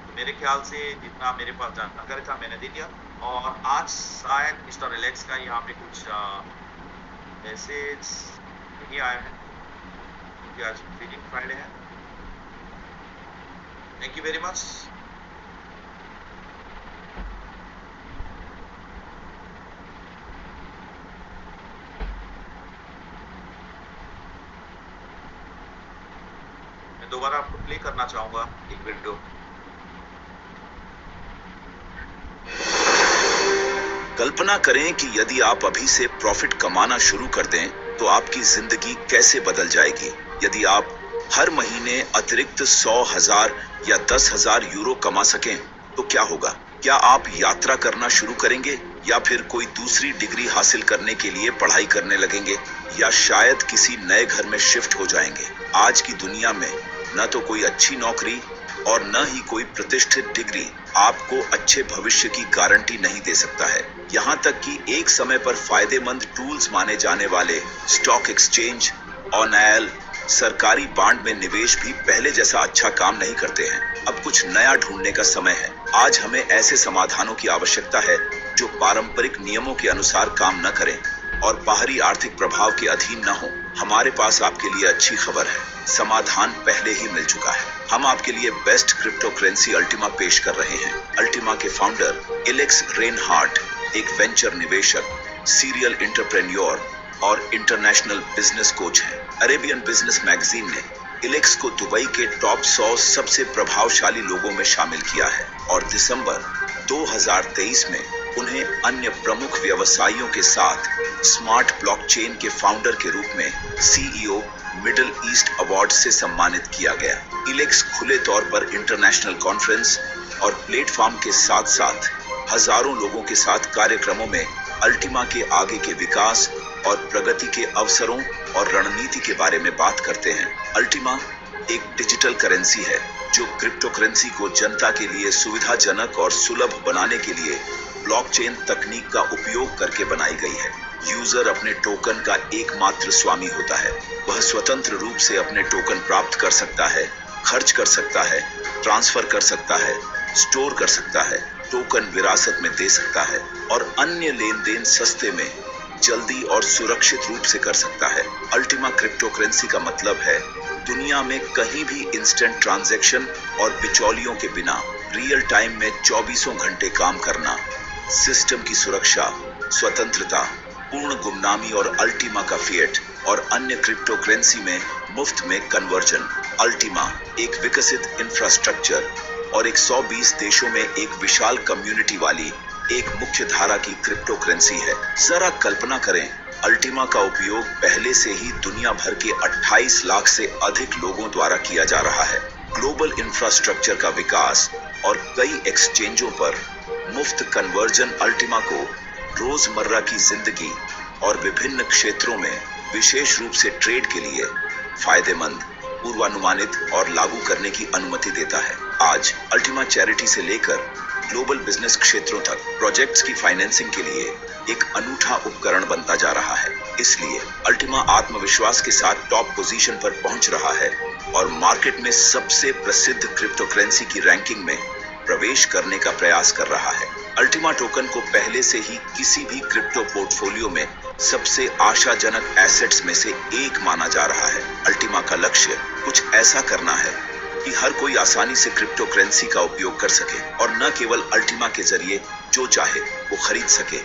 तो मेरे ख्याल से जितना मेरे पास जानकारी था मैंने दे दिया। और आज शायद मिस्टर एलेक्स का यहाँ पे कुछ मैसेज नहीं आया है क्योंकि आज फ्रीजिंग फ्राइडे है। Thank you very much. मैं दोबारा आपको प्ले करना चाहूंगा एक वीडियो। कल्पना करें कि यदि आप अभी से प्रॉफिट कमाना शुरू कर दें तो आपकी जिंदगी कैसे बदल जाएगी। यदि आप हर महीने अतिरिक्त 100,000 या 10,000 यूरो कमा सकें तो क्या होगा? क्या आप यात्रा करना शुरू करेंगे या फिर कोई दूसरी डिग्री हासिल करने के लिए पढ़ाई करने लगेंगे या शायद किसी नए घर में शिफ्ट हो जाएंगे? आज की दुनिया में न तो कोई अच्छी नौकरी और न ही कोई प्रतिष्ठित डिग्री आपको अच्छे भविष्य की गारंटी नहीं दे सकता है। यहाँ तक कि एक समय पर फायदेमंद टूल्स माने जाने वाले स्टॉक एक्सचेंज, ऑनएल, सरकारी बांड में निवेश भी पहले जैसा अच्छा काम नहीं करते हैं। अब कुछ नया ढूंढने का समय है। आज हमें ऐसे समाधानों की आवश्यकता है जो पारंपरिक नियमों के अनुसार काम न करें और बाहरी आर्थिक प्रभाव के अधीन न हो। हमारे पास आपके लिए अच्छी खबर है, समाधान पहले ही मिल चुका है। हम आपके लिए बेस्ट क्रिप्टो करेंसी अल्टीमा पेश कर रहे हैं। अल्टीमा के फाउंडर एलेक्स रेनहार्ट एक वेंचर निवेशक, सीरियल एंटरप्रेन्योर और इंटरनेशनल बिजनेस कोच हैं। अरेबियन बिजनेस मैगजीन ने एलेक्स को दुबई के टॉप 100 सबसे प्रभावशाली लोगों में शामिल किया है और दिसंबर 2023 में उन्हें अन्य प्रमुख व्यवसायियों के साथ स्मार्ट ब्लॉकचेन के फाउंडर के रूप में सीईओ मिडिल ईस्ट अवार्ड से सम्मानित किया गया। एलेक्स खुले तौर पर इंटरनेशनल कॉन्फ्रेंस और प्लेटफॉर्म के साथ साथ हजारों लोगों के साथ कार्यक्रमों में अल्टीमा के आगे के विकास और प्रगति के अवसरों और रणनीति के बारे में बात करते हैं। अल्टीमा एक डिजिटल करेंसी है जो क्रिप्टो करेंसी को जनता के लिए सुविधाजनक और सुलभ बनाने के लिए ब्लॉकचेन तकनीक का उपयोग करके बनाई गई है। यूजर अपने टोकन का एकमात्र स्वामी होता है। वह स्वतंत्र रूप से अपने टोकन प्राप्त कर सकता है, खर्च कर सकता है, ट्रांसफर कर सकता है, स्टोर कर सकता है। टोकन विरासत में दे सकता है और अन्य लेन देन सस्ते में, जल्दी और सुरक्षित रूप से कर सकता है। अल्टीमा क्रिप्टो करेंसी का मतलब है दुनिया में कहीं भी इंस्टेंट ट्रांजैक्शन और बिचौलियों के बिना रियल टाइम में 24 घंटे काम करना, सिस्टम की सुरक्षा, स्वतंत्रता, पूर्ण गुमनामी और अल्टीमा का फिएट और अन्य क्रिप्टो करेंसी में मुफ्त में कन्वर्जन। अल्टीमा एक विकसित इंफ्रास्ट्रक्चर और 120 देशों में एक विशाल कम्युनिटी वाली एक मुख्य धारा की क्रिप्टो करेंसी है। जरा कल्पना करें, अल्टीमा का उपयोग पहले से ही दुनिया भर के 28 लाख से अधिक लोगों द्वारा किया जा रहा है। ग्लोबल इंफ्रास्ट्रक्चर का विकास और कई एक्सचेंजों पर मुफ्त कन्वर्जन अल्टीमा को रोजमर्रा की जिंदगी और विभिन्न क्षेत्रों में विशेष रूप से ट्रेड के लिए फायदेमंद, पूर्वानुमानित और लागू करने की अनुमति देता है। आज अल्टीमा चैरिटी से लेकर ग्लोबल बिजनेस क्षेत्रों तक प्रोजेक्ट्स की फाइनेंसिंग के लिए एक अनूठा उपकरण बनता जा रहा है। इसलिए अल्टीमा आत्मविश्वास के साथ टॉप पोजीशन पर पहुंच रहा है और मार्केट में सबसे प्रसिद्ध क्रिप्टो करेंसी की रैंकिंग में प्रवेश करने का प्रयास कर रहा है। अल्टीमा टोकन को पहले से ही किसी भी क्रिप्टो पोर्टफोलियो में सबसे आशाजनक एसेट्स में से एक माना जा रहा है। अल्टीमा का लक्ष्य कुछ ऐसा करना है कि हर कोई आसानी से क्रिप्टो करेंसी का उपयोग कर सके और न केवल अल्टीमा के जरिए जो चाहे वो खरीद सके,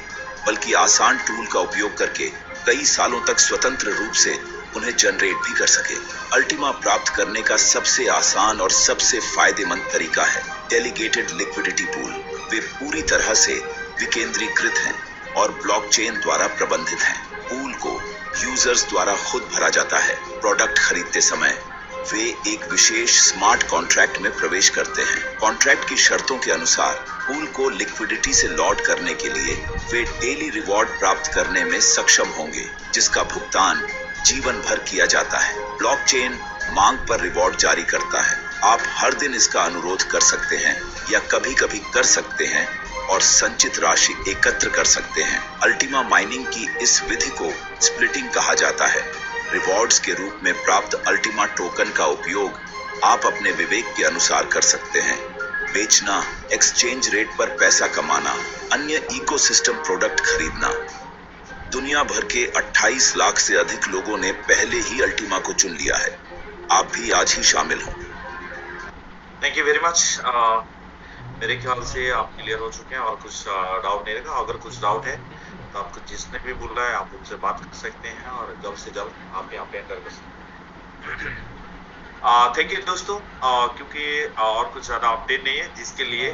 बल्कि आसान टूल का उपयोग करके कई सालों तक स्वतंत्र रूप से उन्हें जनरेट भी कर सके। अल्टीमा प्राप्त करने का सबसे आसान और सबसे फायदेमंद तरीका है डेलीगेटेड लिक्विडिटी पूल। वे पूरी तरह से विकेंद्रीकृत हैं और ब्लॉकचेन द्वारा प्रबंधित हैं। पूल को यूजर्स द्वारा खुद भरा जाता है। प्रोडक्ट खरीदते समय वे एक विशेष स्मार्ट कॉन्ट्रैक्ट में प्रवेश करते हैं। कॉन्ट्रैक्ट की शर्तों के अनुसार पूल को लिक्विडिटी से लॉट करने के लिए वे डेली रिवॉर्ड प्राप्त करने में सक्षम होंगे, जिसका भुगतान जीवन भर किया जाता है। ब्लॉकचेन मांग पर रिवॉर्ड जारी करता है। आप हर दिन इसका अनुरोध कर सकते हैं या कभी कभी कर सकते हैं और संचित राशि एकत्र कर सकते हैं। अल्टीमा माइनिंग की इस विधि को स्प्लिटिंग कहा जाता है। रिवॉर्ड्स के रूप में प्राप्त अल्टीमा टोकन का उपयोग आप अपने विवेक के अनुसार कर सकते हैं। बेचना, एक्सचेंज रेट पर पैसा कमाना, अन्य इकोसिस्टम प्रोडक्ट खरीदना। दुनिया भर के 28 लाख से अधिक लोगों ने पहले ही अल्टीमा को चुन लिया है। आप भी आज ही शामिल हों। Thank you very much. मेरे ख्याल से आप क्लियर हो चुके हैं और कुछ डाउट नहीं रहेगा। अगर कुछ डाउट है तो आपको जिसने भी बोल रहा है आप उनसे बात कर सकते हैं और जल्द से जल्द आप यहाँ पे एंटर कर सकते हैं। थैंक यू दोस्तों। क्योंकि और कुछ ज़्यादा अपडेट नहीं है जिसके लिए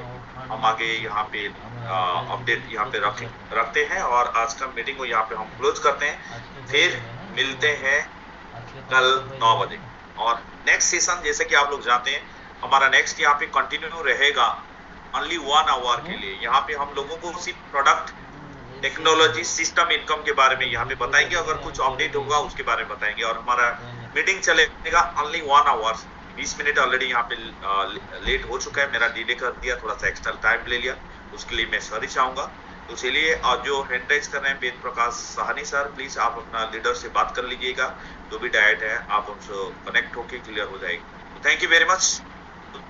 हम आगे यहाँ पे अपडेट यहाँ पे रखते हैं और आज का मीटिंग को यहाँ पे हम क्लोज करते हैं। फिर मिलते हैं कल 9 बजे और नेक्स्ट सेशन जैसे कि आप लोग जानते हैं हमारा नेक्स्ट यहाँ पे कंटिन्यू रहेगा ओनली 1 आवर के लिए। यहाँ पे हम लोगों को सिर्फ प्रोडक्ट, टेक्नोलॉजी, सिस्टम, इनकम के बारे में यहाँ पे बताएंगे। अगर कुछ अपडेट होगा उसके बारे में बताएंगे और हमारा मीटिंग चलेगा ओनली 1 आवर। 20 मिनट ऑलरेडी यहाँ पे लेट हो चुका है, मेरा डिले कर दिया, थोड़ा सा एक्स्ट्रा टाइम ले लिया, उसके लिए मैं सॉरी चाहूंगा। तो चलिए, और जो हैंड राइज कर रहे हैं वेद प्रकाश साहनी सर, प्लीज आप अपना लीडर से बात कर लीजिएगा। जो भी डाइट है आप उनसे कनेक्ट होके क्लियर हो जाएगी। थैंक यू वेरी मच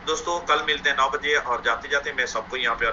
दोस्तों। कल मिलते हैं 9 बजे और जाते जाते मैं सबको यहाँ पे